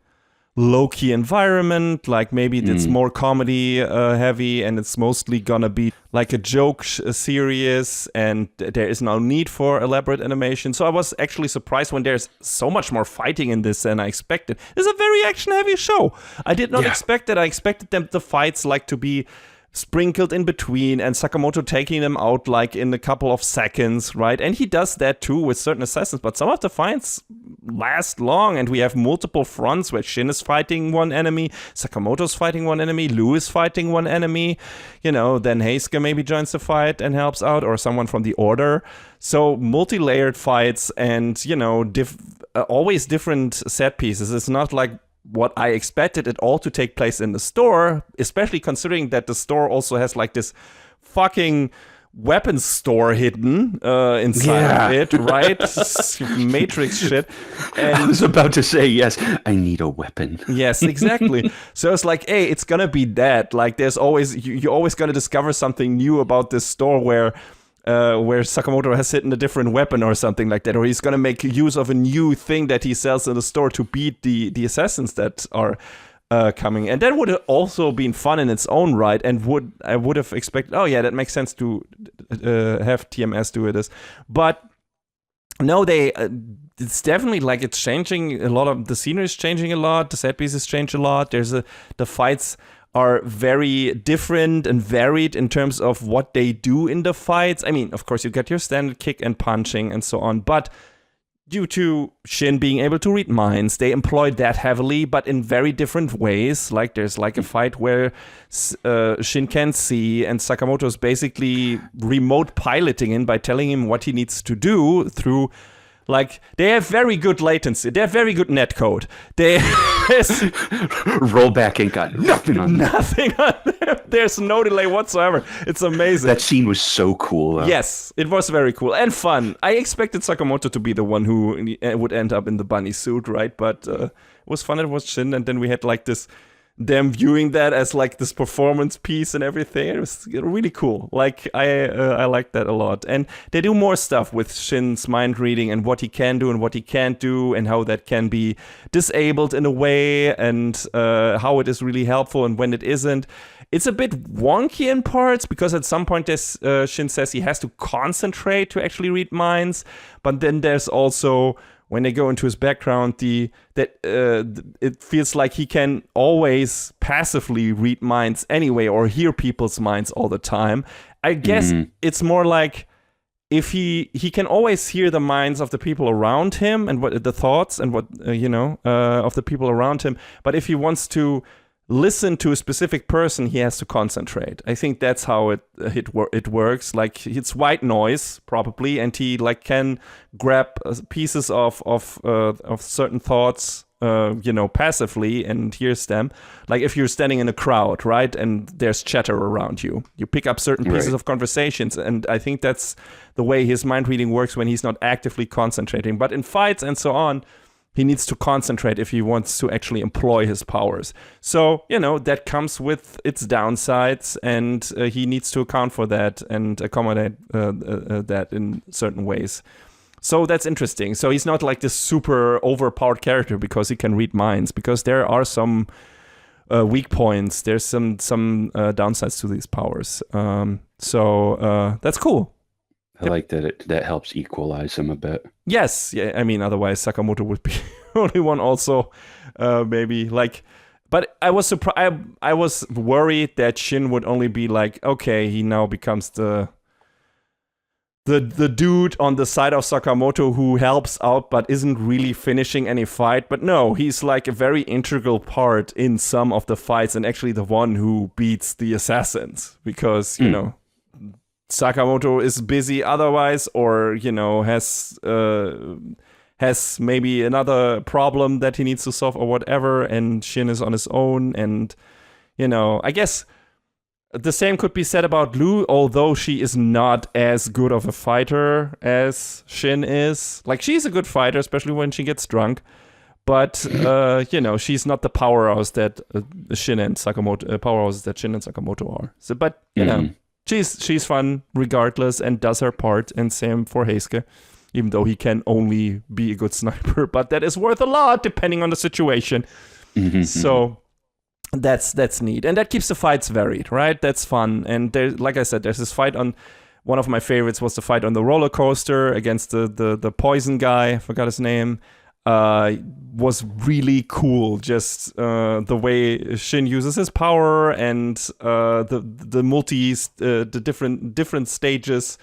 low-key environment, like maybe it's more comedy heavy, and it's mostly gonna be like a joke series, and there is no need for elaborate animation. So I was actually surprised when there's so much more fighting in this than I expected. It's a very action-heavy show. I did not expect that. I expected the fights like to be sprinkled in between, and Sakamoto taking them out like in a couple of seconds, right? And he does that too with certain assassins, but some of the fights last long, and we have multiple fronts where Shin is fighting one enemy, Sakamoto's fighting one enemy, Lou is fighting one enemy, you know, then Heisuke maybe joins the fight and helps out, or someone from the Order. So multi-layered fights, and, you know, always different set pieces. It's not like what I expected it all to take place in the store, especially considering that the store also has like this fucking weapons store hidden inside of it, right? Matrix shit. And I was about to say, yes, I need a weapon. Yes, exactly. So it's like, hey, it's gonna be that. Like, there's always, you're always gonna discover something new about this store where Sakamoto has hidden a different weapon or something like that, or he's gonna make use of a new thing that he sells in the store to beat the assassins that are coming, and that would have also been fun in its own right, and I would have expected, oh yeah, that makes sense to have TMS do this, but no, it's definitely like it's changing a lot. Of the scenery is changing a lot, the set pieces change a lot. The fights are very different and varied in terms of what they do in the fights. I mean, of course, you get your standard kick and punching and so on, but due to Shin being able to read minds, they employed that heavily, but in very different ways. Like there's like a fight where Shin can see, and Sakamoto's basically remote piloting him by telling him what he needs to do through. Like, they have very good latency. They have very good netcode. Rollback ain't got nothing on them. Nothing on them. There's no delay whatsoever. It's amazing. That scene was so cool, though. Yes, it was very cool and fun. I expected Sakamoto to be the one who would end up in the bunny suit, right? But it was fun. It was Shin, and then we had like this... them viewing that as like this performance piece and everything. It was really cool. Like I like that a lot. And they do more stuff with Shin's mind reading and what he can do and what he can't do, and how that can be disabled in a way, and how it is really helpful and when it isn't. It's a bit wonky in parts because at some point Shin says he has to concentrate to actually read minds, but then there's also, when they go into his background, it feels like he can always passively read minds anyway, or hear people's minds all the time. I guess it's more like if he can always hear the minds of the people around him and what the thoughts and what of the people around him. But if he wants to listen to a specific person, he has to concentrate. I think that's how it works. Like, it's white noise probably, and he like can grab pieces of certain thoughts, passively, and hears them. Like if you're standing in a crowd, right, and there's chatter around you, you pick up certain pieces of conversations, and I think that's the way his mind reading works when he's not actively concentrating. But in fights and so on, he needs to concentrate if he wants to actually employ his powers. So, that comes with its downsides, and he needs to account for that and accommodate that in certain ways. So that's interesting. So he's not like this super overpowered character because he can read minds, because there are some weak points. There's some downsides to these powers. So that's cool. I like that that helps equalize him a bit. Yes, yeah. I mean, otherwise Sakamoto would be the only one. Also, maybe like. But I was surprised. I was worried that Shin would only be like, okay, he now becomes the dude on the side of Sakamoto who helps out but isn't really finishing any fight. But no, he's like a very integral part in some of the fights, and actually the one who beats the assassins, because Sakamoto is busy otherwise, or has maybe another problem that he needs to solve or whatever, and Shin is on his own. And I guess the same could be said about Lu, although she is not as good of a fighter as Shin is. Like, she's a good fighter, especially when she gets drunk, but she's not the powerhouse that Shin and Sakamoto are. So, but She's fun regardless, and does her part, and same for Heisuke, even though he can only be a good sniper, but that is worth a lot depending on the situation. So that's neat, and that keeps the fights varied, right? That's fun. And there, like I said, there's this fight on, one of my favorites was the fight on the roller coaster against the poison guy, I forgot his name. Was really cool, just the way Shin uses his power, and the different stages,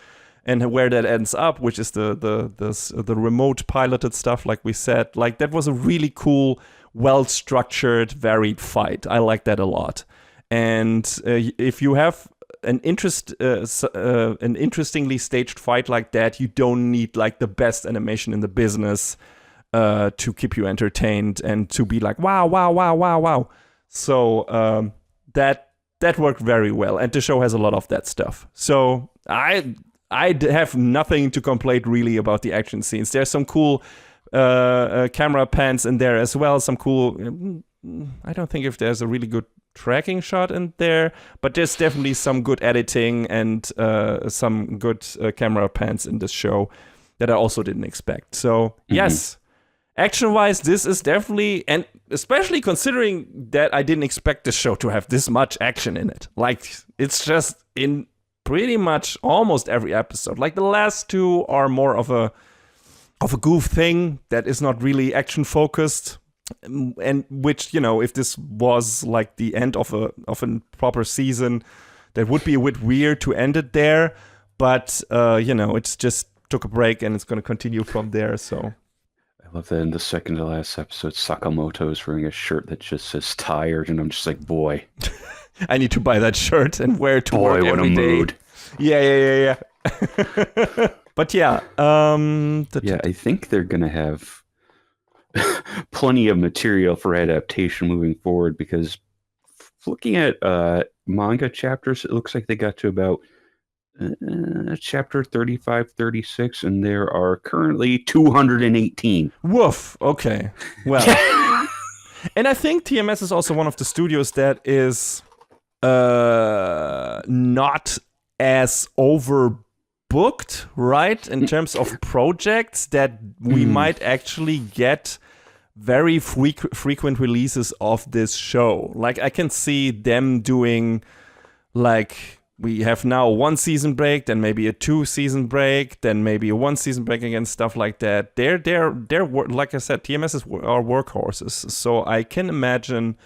and where that ends up, which is the remote piloted stuff, like we said. Like, that was a really cool, well structured, varied fight. I like that a lot. And if you have an interestingly staged fight like that, you don't need like the best animation in the business to keep you entertained and to be like, wow. So that worked very well, and the show has a lot of that stuff. So I have nothing to complain really about the action scenes. There's some cool camera pans in there as well. Some cool. I don't think if there's a really good tracking shot in there, but there's definitely some good editing and some good camera pans in this show that I also didn't expect. So yes. action-wise, this is definitely, and especially considering that I didn't expect the show to have this much action in it. Like, it's just in pretty much almost every episode. Like, the last two are more of a goof thing that is not really action-focused, and which, you know, if this was like the end of a proper season, that would be a bit weird to end it there. But, you know, it's just took a break and it's going to continue from there, so... I love that in the second to last episode, Sakamoto is wearing a shirt that just says tired, and I'm just like, boy. I need to buy that shirt and wear it to work Boy, what every a day. mood. Yeah. But yeah. I think they're going to have plenty of material for adaptation moving forward, because looking at manga chapters, it looks like they got to about chapter 35, 36, and there are currently 218. Woof. Okay. Well. And I think TMS is also one of the studios that is not as overbooked, right? In terms of projects, that we might actually get very frequent releases of this show. Like, I can see them doing, like, we have now a 1 season break, then maybe a 2 season break, then maybe a 1 season break again, stuff like that. They're like I said, TMS are workhorses, so I can imagine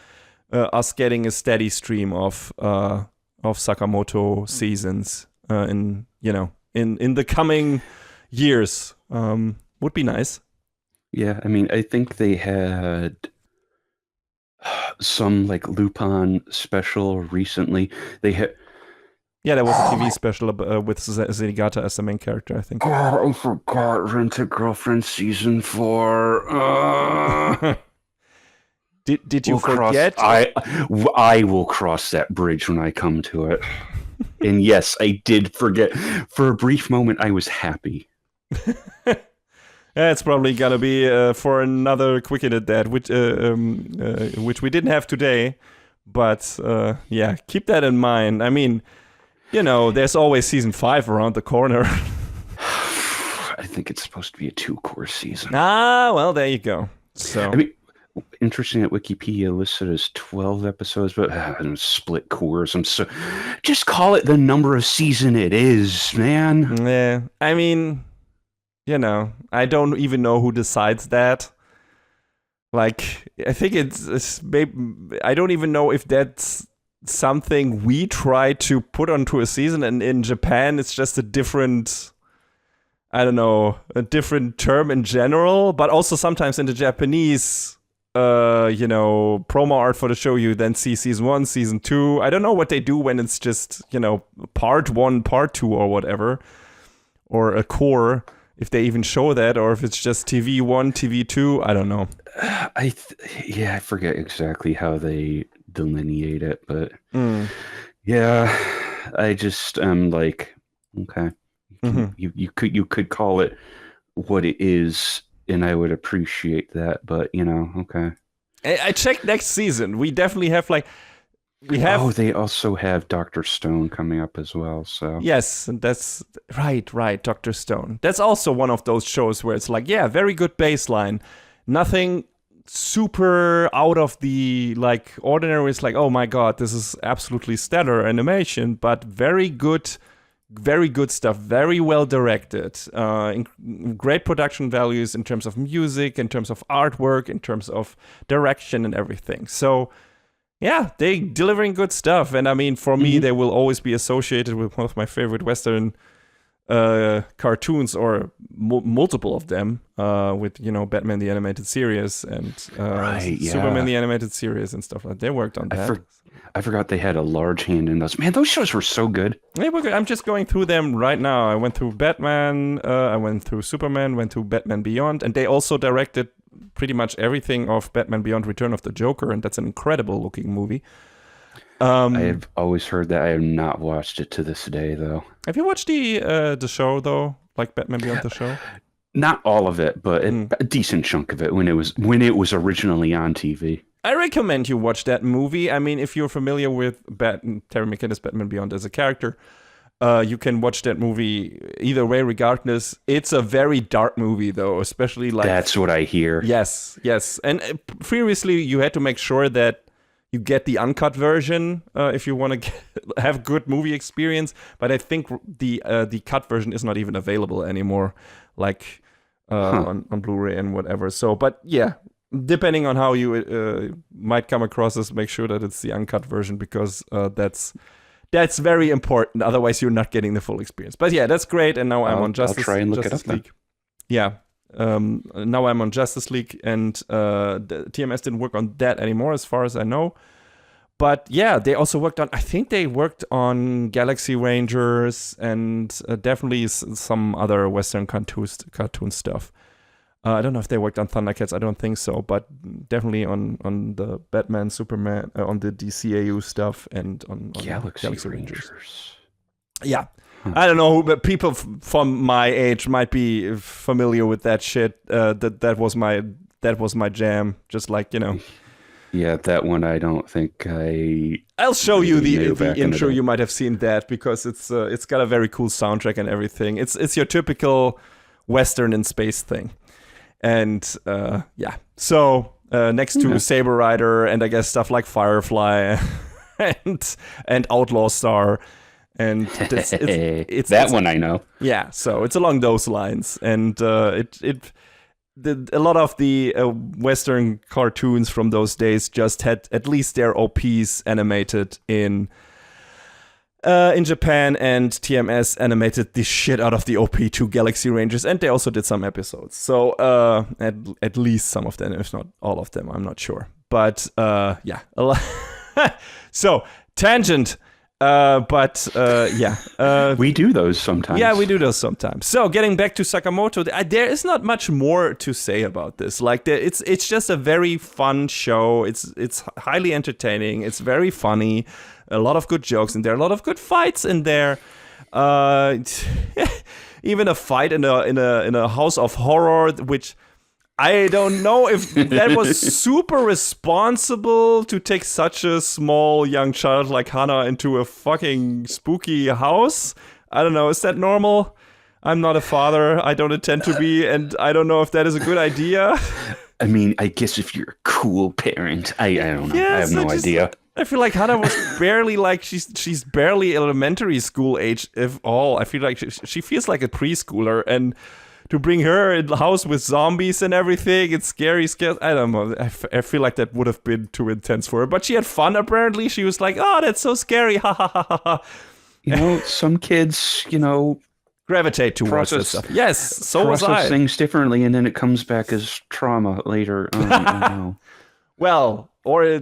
us getting a steady stream of Sakamoto seasons in the coming years. Would be nice. Yeah, I mean, I think they had some like Lupin special recently. They had. Yeah, there was a TV special with Zenigata as the main character, I think. God, I forgot Rent-A-Girlfriend season 4. Did you forget? I will cross that bridge when I come to it. And yes, I did forget. For a brief moment, I was happy. Yeah, it's probably gonna be for another Quick Hit at That, which we didn't have today. But yeah, keep that in mind. I mean, you know, there's always season 5 around the corner. I think it's supposed to be a 2-course season. Ah, well, there you go. So, I mean, interesting that Wikipedia listed as 12 episodes, but split course. Just call it the number of season it is, man. Yeah, I mean, you know, I don't even know who decides that. Like, I think it's maybe, I don't even know if that's something we try to put onto a season, and in Japan it's just a different, I don't know, a different term in general, but also sometimes in the Japanese promo art for the show, you then see season 1, season 2. I don't know what they do when it's just, you know, part 1, part 2 or whatever, or a core, if they even show that, or if it's just TV 1, TV 2, I don't know. I forget exactly how they delineate it, but yeah, I just am like, okay, you could call it what it is, and I would appreciate that, but you know, okay. I checked next season. We definitely have they also have Dr. Stone coming up as well, so yes, and that's right, Dr. Stone. That's also one of those shows where it's like, yeah, very good baseline, nothing super out of the like ordinary. It's like, oh my god, this is absolutely stellar animation, but very good stuff, very well directed, great production values in terms of music, in terms of artwork, in terms of direction and everything. So yeah, they delivering good stuff, and I mean, for me, they will always be associated with one of my favorite Western cartoons, or multiple of them, with, you know, Batman the Animated Series and Superman the Animated Series and stuff like that. They worked on that. I forgot they had a large hand in those. Man, those shows were so good. They were good. I'm just going through them right now. I went through Batman, I went through Superman, went through Batman Beyond, and they also directed pretty much everything of Batman Beyond Return of the Joker, and that's an incredible looking movie. I have always heard that. I have not watched it to this day, though. Have you watched the show, though? Like Batman Beyond the show? Not all of it, but a decent chunk of it when it was originally on TV. I recommend you watch that movie. I mean, if you're familiar with Terry McGinnis, Batman Beyond as a character, You can watch that movie either way, regardless. It's a very dark movie, though, especially like... That's what I hear. Yes. And previously, you had to make sure that you get the uncut version if you want to have good movie experience. But I think the cut version is not even available anymore, like on Blu-ray and whatever. So, but yeah, depending on how you might come across this, make sure that it's the uncut version, because that's very important. Otherwise, you're not getting the full experience. But yeah, that's great. And now I'm on Justice League. I'll try and look it up League. Yeah. Now I'm on Justice League, and the TMS didn't work on that anymore, as far as I know. But yeah, they also worked on, I think they worked on Galaxy Rangers and definitely some other Western cartoon stuff. I don't know if they worked on Thundercats. I don't think so, but definitely on the Batman, Superman, on the DCAU stuff, and on Galaxy Rangers. Yeah. I don't know, but people from my age might be familiar with that shit. That was my jam. Just like, Yeah, that one I don't think I'll show you the intro. You might have seen that, because it's got a very cool soundtrack and everything. It's your typical Western in space thing. And yeah, so next to Saber Rider and I guess stuff like Firefly and Outlaw Star, and it's that one I know. Yeah, so it's along those lines, and a lot of the Western cartoons from those days just had at least their OPs animated in Japan, and TMS animated the shit out of the OP to Galaxy Rangers, and they also did some episodes. So at least some of them, if not all of them, I'm not sure. But yeah, so tangent. But yeah, we do those sometimes. Yeah, we do those sometimes. So getting back to Sakamoto, there is not much more to say about this. Like, it's just a very fun show. It's highly entertaining. It's very funny. A lot of good jokes in there. A lot of good fights in there. Even a fight in a house of horror, which I don't know if that was super responsible to take such a small young child like Hana into a fucking spooky house. I don't know. Is that normal? I'm not a father. I don't intend to be, and I don't know if that is a good idea. I mean, I guess if you're a cool parent, I don't know. Yeah, I have no idea. I feel like Hana was barely like she's barely elementary school age, if all. I feel like she feels like a preschooler, and to bring her in the house with zombies and everything, it's scary. I don't know. I feel like that would have been too intense for her. But she had fun, apparently. She was like, oh, that's so scary. Ha ha ha ha. Some kids, gravitate towards this stuff. Yes, so was I. Process things differently, and then it comes back as trauma later. I don't know. Well, or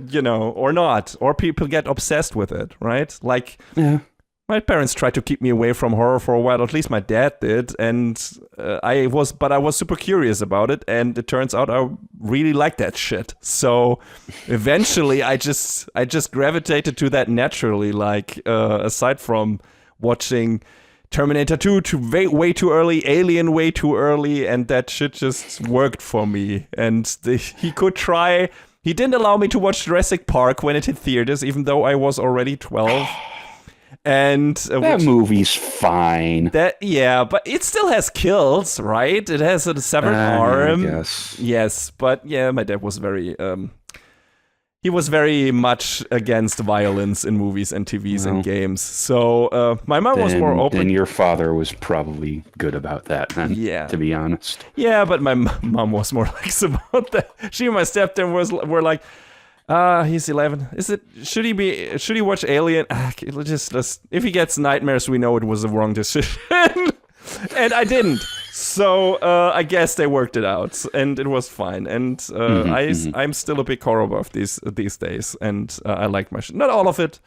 not. Or people get obsessed with it, right? Like... Yeah. My parents tried to keep me away from horror for a while. At least my dad did, and I was super curious about it. And it turns out I really like that shit. So eventually, I just gravitated to that naturally. Like aside from watching Terminator 2 way too early, Alien way too early, and that shit just worked for me. And he could try. He didn't allow me to watch Jurassic Park when it hit theaters, even though I was already 12. And that movie's fine. But it still has kills, right? It has a severed arm. Yes, but yeah, my dad was very he was very much against violence in movies and TVs and games. So my mom was more open. And your father was probably good about that, then, to be honest. Yeah, but my mom was more lax about that. She and my stepdad were like, he's 11. Should he watch Alien? Let's if he gets nightmares, we know it was the wrong decision. And I didn't. So I guess they worked it out, and it was fine. And I'm still a big horror buff these days, and I like my shit. Not all of it.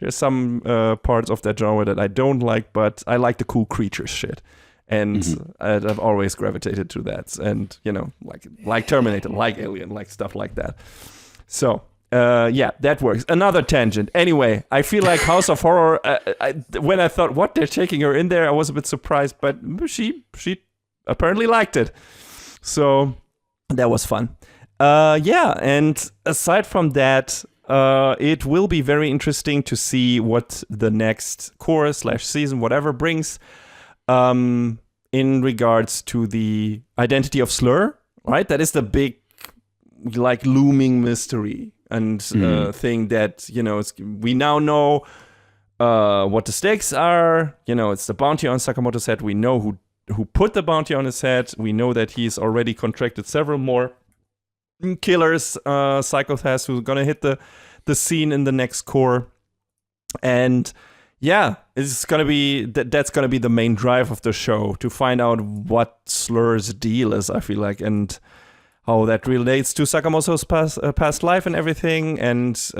There's some parts of that genre that I don't like, but I like the cool creature shit. And I've always gravitated to that. And, like Terminator, like Alien, like stuff like that. So, yeah, that works. Another tangent. Anyway, I feel like House of Horror, when I thought, what, they're taking her in there, I was a bit surprised, but she apparently liked it. So, that was fun. Yeah, and aside from that, It will be very interesting to see what the next core/season, whatever, brings in regards to the identity of Slur, right? That is the big, like, looming mystery and thing that, we now know what the stakes are. It's the bounty on Sakamoto's head. We know who put the bounty on his head. We know that he's already contracted several more killers, psychopaths who's gonna hit the scene in the next core. And yeah, it's gonna be that's gonna be the main drive of the show, to find out what Slur's deal is, I feel like, and how that relates to Sakamoto's past life and everything, and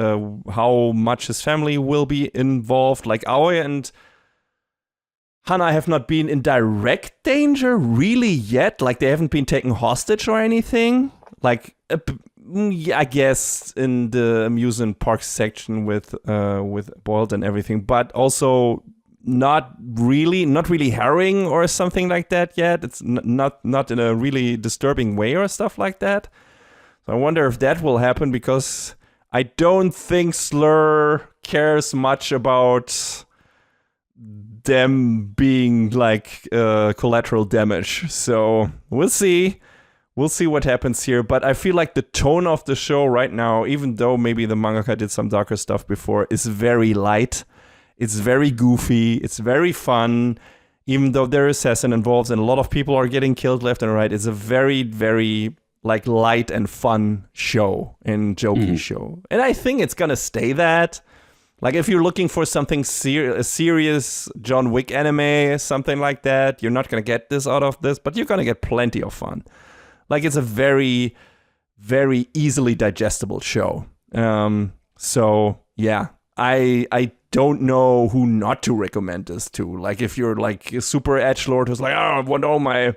how much his family will be involved. Like, Aoi and Hana have not been in direct danger really yet. Like, they haven't been taken hostage or anything. Like, I guess in the amusement park section with Boiled and everything, but also not really harrowing or something like that yet. It's not in a really disturbing way or stuff like that. So I wonder if that will happen, because I don't think Slur cares much about them being like collateral damage. So we'll see. We'll see what happens here, but I feel like the tone of the show right now, even though maybe the mangaka did some darker stuff before, is very light. It's very goofy. It's very fun, even though there is assassin involved and a lot of people are getting killed left and right. It's a very, very like light and fun show and jokey show, and I think it's gonna stay that. Like, if you're looking for something a serious John Wick anime, something like that, you're not gonna get this out of this, but you're gonna get plenty of fun. Like, it's a very, very easily digestible show. So yeah, I don't know who not to recommend this to. Like, if you're like a super edgelord who's like, I want all my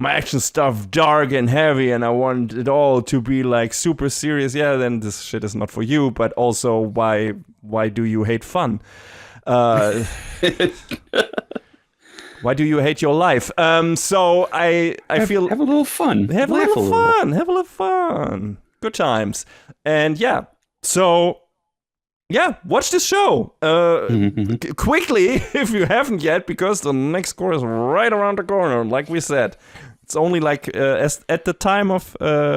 action stuff dark and heavy, and I want it all to be like super serious, yeah, then this shit is not for you. But also, why do you hate fun? Why do you hate your life? So I feel... Have a little fun. Have a little fun. Good times. And yeah, so... Yeah, watch this show quickly if you haven't yet, because the next core is right around the corner, like we said. It's only like at the time of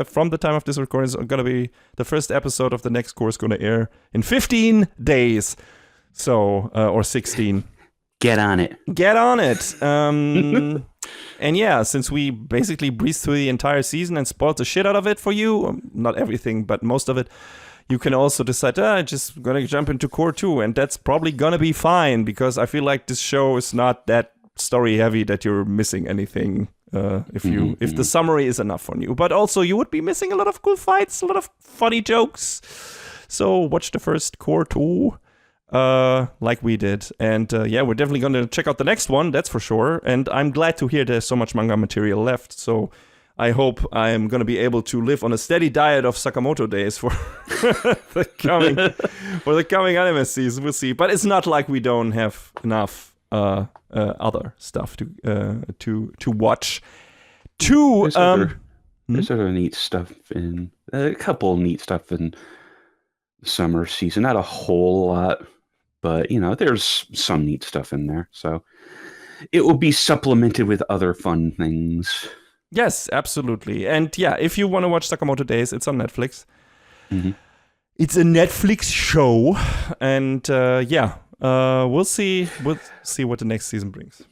from the time of this recording, is gonna be the first episode of the next core is gonna air in 15 days, so or 16. Get on it. And yeah, since we basically breezed through the entire season and spoiled the shit out of it for you, not everything, but most of it, you can also decide, just gonna jump into core 2, and that's probably gonna be fine, because I feel like this show is not that story heavy that you're missing anything if the summary is enough for you. But also, you would be missing a lot of cool fights, a lot of funny jokes. So watch the first core 2. Like we did, and yeah, we're definitely gonna check out the next one, that's for sure. And I'm glad to hear there's so much manga material left, so I hope I'm gonna be able to live on a steady diet of Sakamoto Days for the coming anime season. We'll see, but it's not like we don't have enough other stuff to watch. There's other neat stuff in a couple neat stuff in the summer season, not a whole lot, but there's some neat stuff in there, so it will be supplemented with other fun things. Yes, absolutely. And yeah, if you want to watch Sakamoto Days, it's on Netflix. It's a Netflix show, and we'll see what the next season brings.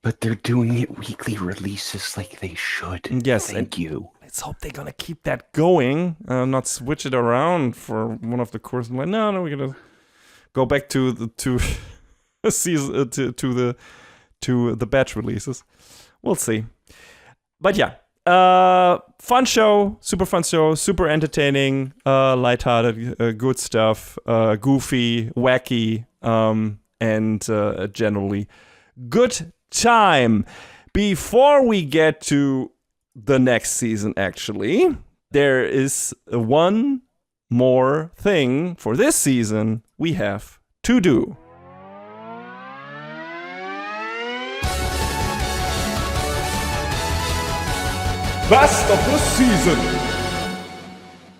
But they're doing it weekly releases like they should. Yes, thank you. Let's hope they're gonna keep that going, not switch it around for one of the courses. Like, no, we're gonna go back to the season to the batch releases. We'll see. But yeah, fun show, super entertaining, lighthearted, good stuff, goofy, wacky, and generally good time. Before we get to the next season, actually, there is one more thing for this season we have to do. Best of the season.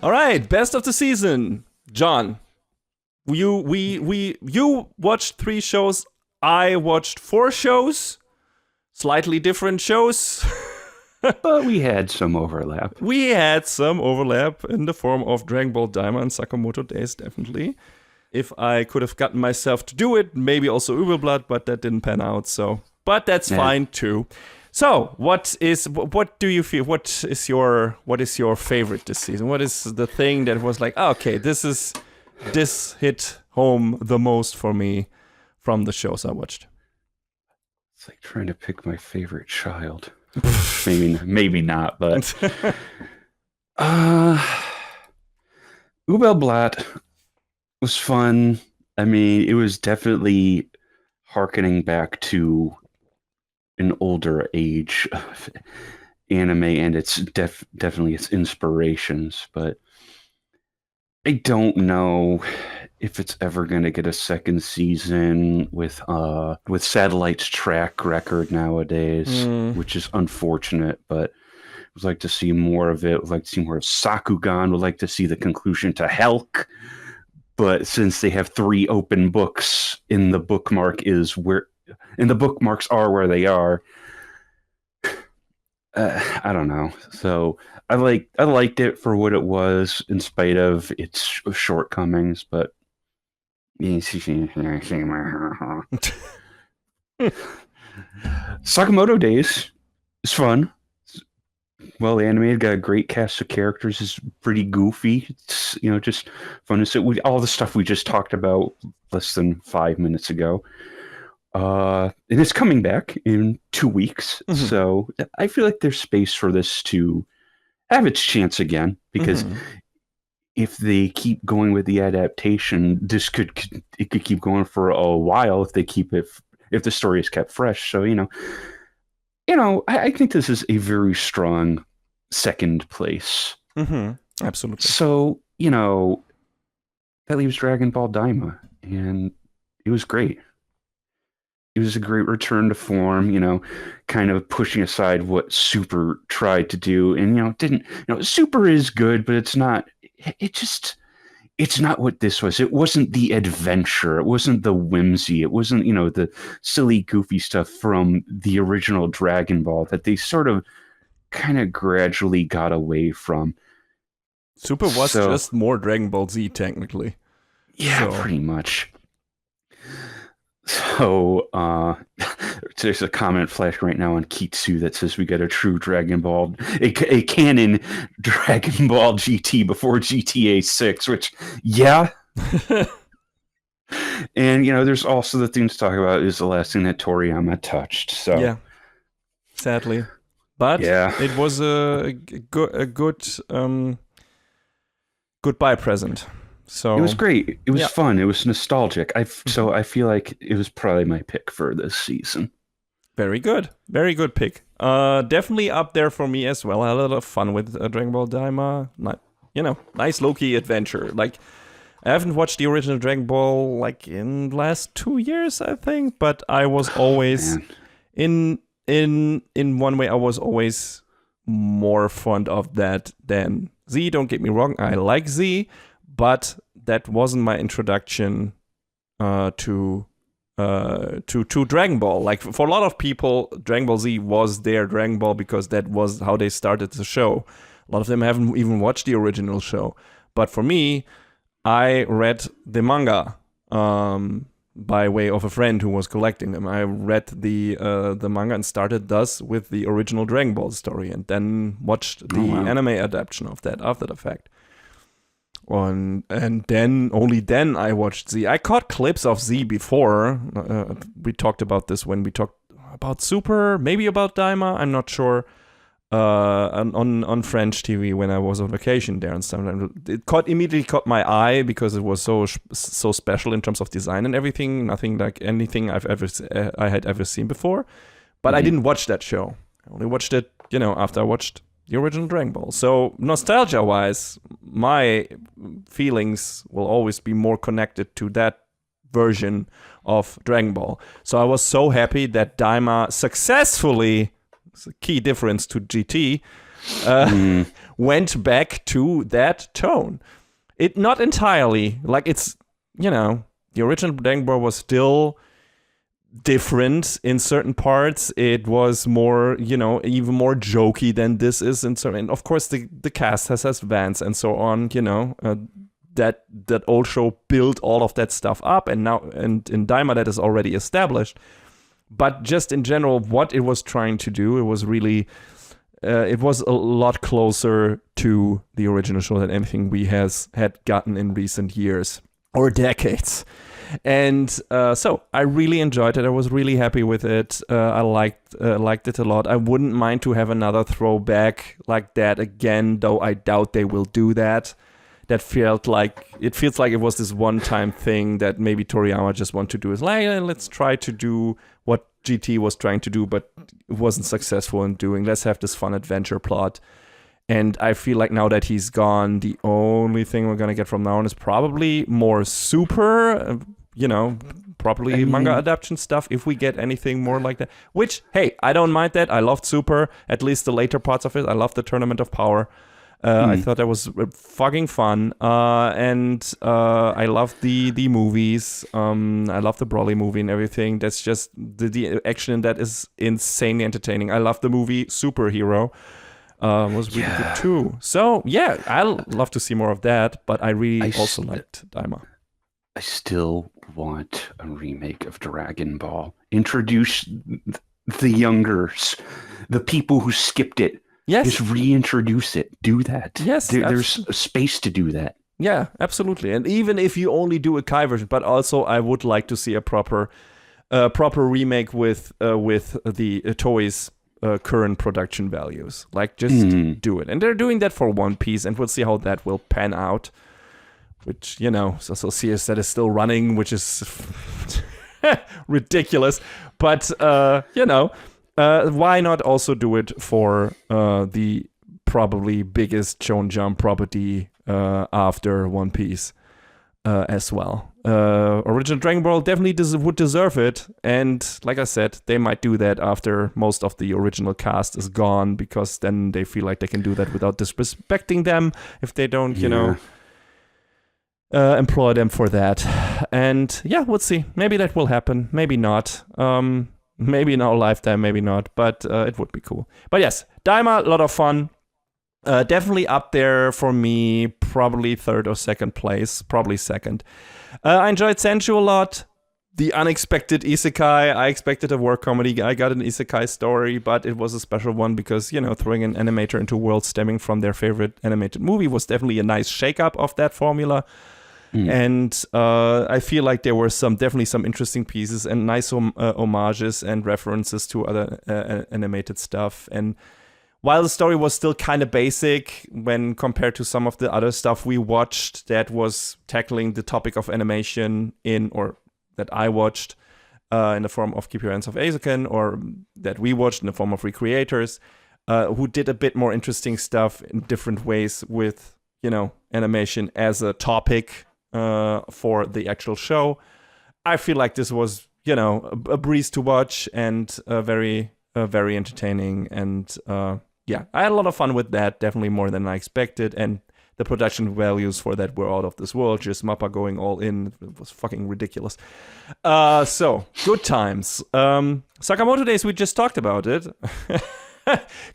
All right, best of the season. John, You watched 3 shows. I watched 4 shows, slightly different shows. But we had some overlap. We had some overlap in the form of Dragon Ball Daima and Sakamoto Days, definitely. If I could have gotten myself to do it, maybe also Uberblood, but that didn't pan out. So, but that's fine too. So, what do you feel? What is your favorite this season? What is the thing that was like, okay, this hit home the most for me from the shows I watched? It's like trying to pick my favorite child. maybe not, but Ubelblatt was fun. I mean, it was definitely hearkening back to an older age of anime and it's definitely its inspirations, but I don't know if it's ever going to get a second season with Satellite's track record nowadays, which is unfortunate, but would like to see more of it. Would like to see more of Sakugan. Would like to see the conclusion to Helk. But since they have 3 open books and the bookmarks are where they are, I don't know. So I liked it for what it was, in spite of its shortcomings. But Sakamoto Days is fun. Well animated, got a great cast of characters. Is pretty goofy. It's just fun to sit with all the stuff we just talked about less than 5 minutes ago. And it's coming back in 2 weeks, so I feel like there's space for this to have its chance again. Because if they keep going with the adaptation, it could keep going for a while if the story is kept fresh. So I think this is a very strong second place. Absolutely. So, that leaves Dragon Ball Daima, and it was great. It was a great return to form, kind of pushing aside what Super tried to do. And, Super is good, but it's not what this was. It wasn't the adventure. It wasn't the whimsy. It wasn't, the silly, goofy stuff from the original Dragon Ball that they sort of kind of gradually got away from. Super was just more Dragon Ball Z, technically. Yeah, pretty much. So, there's a comment flashing right now on Kitsu that says we got a true Dragon Ball, a canon Dragon Ball GT before GTA 6, which, yeah. And, there's also the thing to talk about is the last thing that Toriyama touched. So, yeah, sadly. But it was a good goodbye present. So it was great. It was fun. It was nostalgic. So I feel like it was probably my pick for this season. Very good. Very good pick. Definitely up there for me as well. I had a lot of fun with Dragon Ball Daima. Nice low-key adventure. Like, I haven't watched the original Dragon Ball like in the last 2 years, I think. But I was always in one way. I was always more fond of that than Z. Don't get me wrong. I like Z. But that wasn't my introduction to Dragon Ball. Like, for a lot of people, Dragon Ball Z was their Dragon Ball because that was how they started the show. A lot of them haven't even watched the original show. But for me, I read the manga by way of a friend who was collecting them. I read the manga and started thus with the original Dragon Ball story, and then watched the anime adaptation of that after the fact. And then, only then, I watched Z. I caught clips of Z before. We talked about this when we talked about Super, maybe about Daima, I'm not sure. On French TV when I was on vacation there and stuff. It immediately caught my eye because it was so special in terms of design and everything. Nothing like anything I had ever seen before. But I didn't watch that show. I only watched it, after I watched the original Dragon Ball. So nostalgia-wise, my feelings will always be more connected to that version of Dragon Ball. So I was so happy that Daima successfully, it's a key difference to GT, went back to that tone. It not entirely, like it's, the original Dragon Ball was still different in certain parts. It was more, even more jokey than this is in certain. And of course, the cast has Vance and so on. That old show built all of that stuff up, and now and in Daima that is already established. But just in general, what it was trying to do, it was really, it was a lot closer to the original show than anything we had gotten in recent years or decades. And so I really enjoyed it. I was really happy with it. I liked it a lot. I wouldn't mind to have another throwback like that again, though I doubt they will do that. That feels like it was this one-time thing that maybe Toriyama just wanted to do. Is like, let's try to do what GT was trying to do, but it wasn't successful in doing. Let's have this fun adventure plot. And I feel like now that he's gone, the only thing we're gonna get from now on is probably more super, properly manga adaptation stuff, if we get anything more like that. Which, hey, I don't mind that. I loved Super, at least the later parts of it. I loved the Tournament of Power. I thought that was fucking fun, and I loved the movies. I love the Broly movie and everything. That's just the action in that is insanely entertaining. I love the movie Superhero. Was really good too. So yeah, I'll love to see more of that. But I really also liked Daima. I still want a remake of Dragon Ball. Introduce the youngers, the people who skipped it. Yes. Just reintroduce it. Do that. Yes. There's a space to do that. Yeah, absolutely. And even if you only do a Kai version, but also I would like to see a proper remake with the Toei's current production values. Like, just do it. And they're doing that for One Piece, and we'll see how that will pan out. Which, so CS that is still running, which is ridiculous. But, why not also do it for the probably biggest Shonen Jump property after One Piece as well? Original Dragon Ball definitely would deserve it. And like I said, they might do that after most of the original cast is gone, because then they feel like they can do that without disrespecting them if they don't, employ them for that. And yeah, we'll see. Maybe that will happen. Maybe not. Maybe in our lifetime, maybe not, but it would be cool. But yes, Daima, a lot of fun. Definitely up there for me, probably third or second place, probably second. I enjoyed Senju a lot. The unexpected isekai. I expected a work comedy. I got an isekai story, but it was a special one because, throwing an animator into a world stemming from their favorite animated movie was definitely a nice shake-up of that formula. And I feel like there were definitely some interesting pieces and nice homages and references to other animated stuff. And while the story was still kind of basic when compared to some of the other stuff we watched that was tackling the topic of animation or that I watched in the form of Keep Your Hands Off Eizouken, or that we watched in the form of Recreators, who did a bit more interesting stuff in different ways with, animation as a topic for the actual show. I feel like this was, a breeze to watch and very entertaining. And I had a lot of fun with that, definitely more than I expected. And the production values for that were out of this world. Just Mappa going all in. It was fucking ridiculous. So, good times. Sakamoto Days, we just talked about it.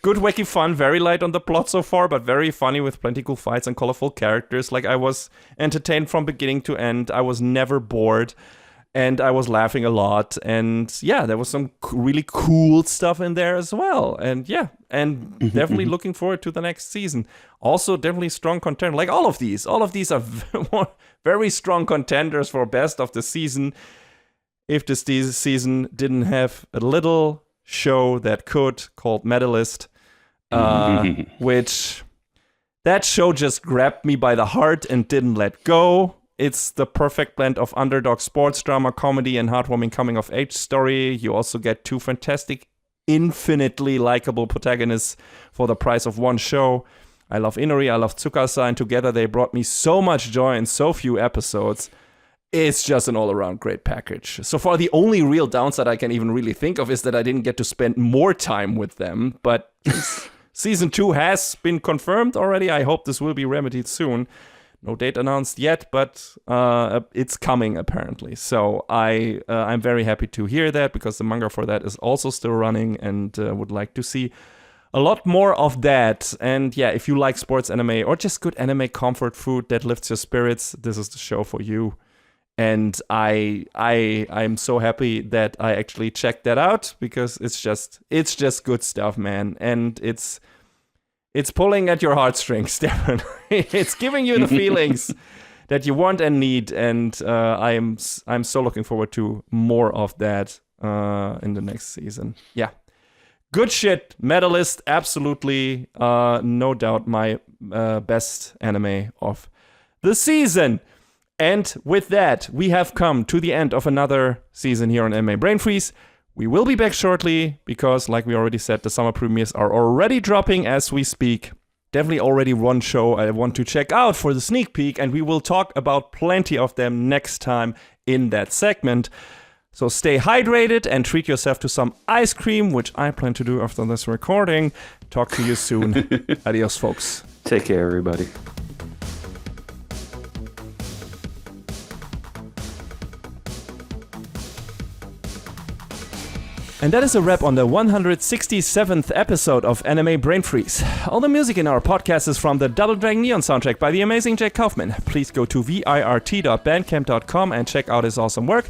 Good, wacky fun, very light on the plot so far, but very funny with plenty cool fights and colorful characters. Like, I was entertained from beginning to end. I was never bored, and I was laughing a lot. And yeah, there was some really cool stuff in there as well. And yeah, and definitely looking forward to the next season. Also, definitely strong contender. Like all of these are very strong contenders for best of the season. If this season didn't have a little show that called Medalist, which that show just grabbed me by the heart and didn't let go. It's the perfect blend of underdog sports drama, comedy, and heartwarming coming-of-age story. You also get two fantastic, infinitely likable protagonists for the price of one show. I love Inori, I love Tsukasa, and together they brought me so much joy in so few episodes. It's just an all-around great package. So far, the only real downside I can even really think of is that I didn't get to spend more time with them. But season 2 has been confirmed already. I hope this will be remedied soon. No date announced yet, but it's coming apparently. So I'm very happy to hear that, because the manga for that is also still running, and would like to see a lot more of that. And yeah, if you like sports anime or just good anime comfort food that lifts your spirits, this is the show for you. And I'm so happy that I actually checked that out, because it's just good stuff, man. And it's pulling at your heartstrings, definitely. It's giving you the feelings that you want and need, and I'm so looking forward to more of that in the next season. Yeah, good shit. Medalist, absolutely, no doubt, my best anime of the season. And with that, we have come to the end of another season here on Anime Brain Freeze. We will be back shortly, because, like we already said, the summer premieres are already dropping as we speak. Definitely already one show I want to check out for the sneak peek, and we will talk about plenty of them next time in that segment. So stay hydrated and treat yourself to some ice cream, which I plan to do after this recording. Talk to you soon. Adios, folks. Take care, everybody. And that is a wrap on the 167th episode of Anime Brain Freeze. All the music in our podcast is from the Double Dragon Neon soundtrack by the amazing Jack Kaufman. Please go to virt.bandcamp.com and check out his awesome work.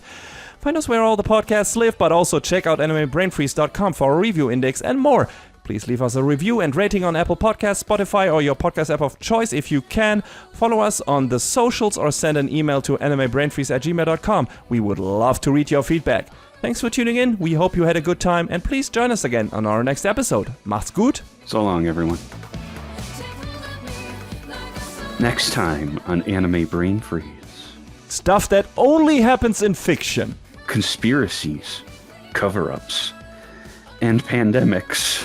Find us where all the podcasts live, but also check out animebrainfreeze.com for a review index and more. Please leave us a review and rating on Apple Podcasts, Spotify, or your podcast app of choice if you can. Follow us on the socials or send an email to animebrainfreeze@gmail.com. We would love to read your feedback. Thanks for tuning in. We hope you had a good time, and please join us again on our next episode. Macht's gut. So long, everyone. Next time on Anime Brain Freeze. Stuff that only happens in fiction. Conspiracies, cover-ups, and pandemics.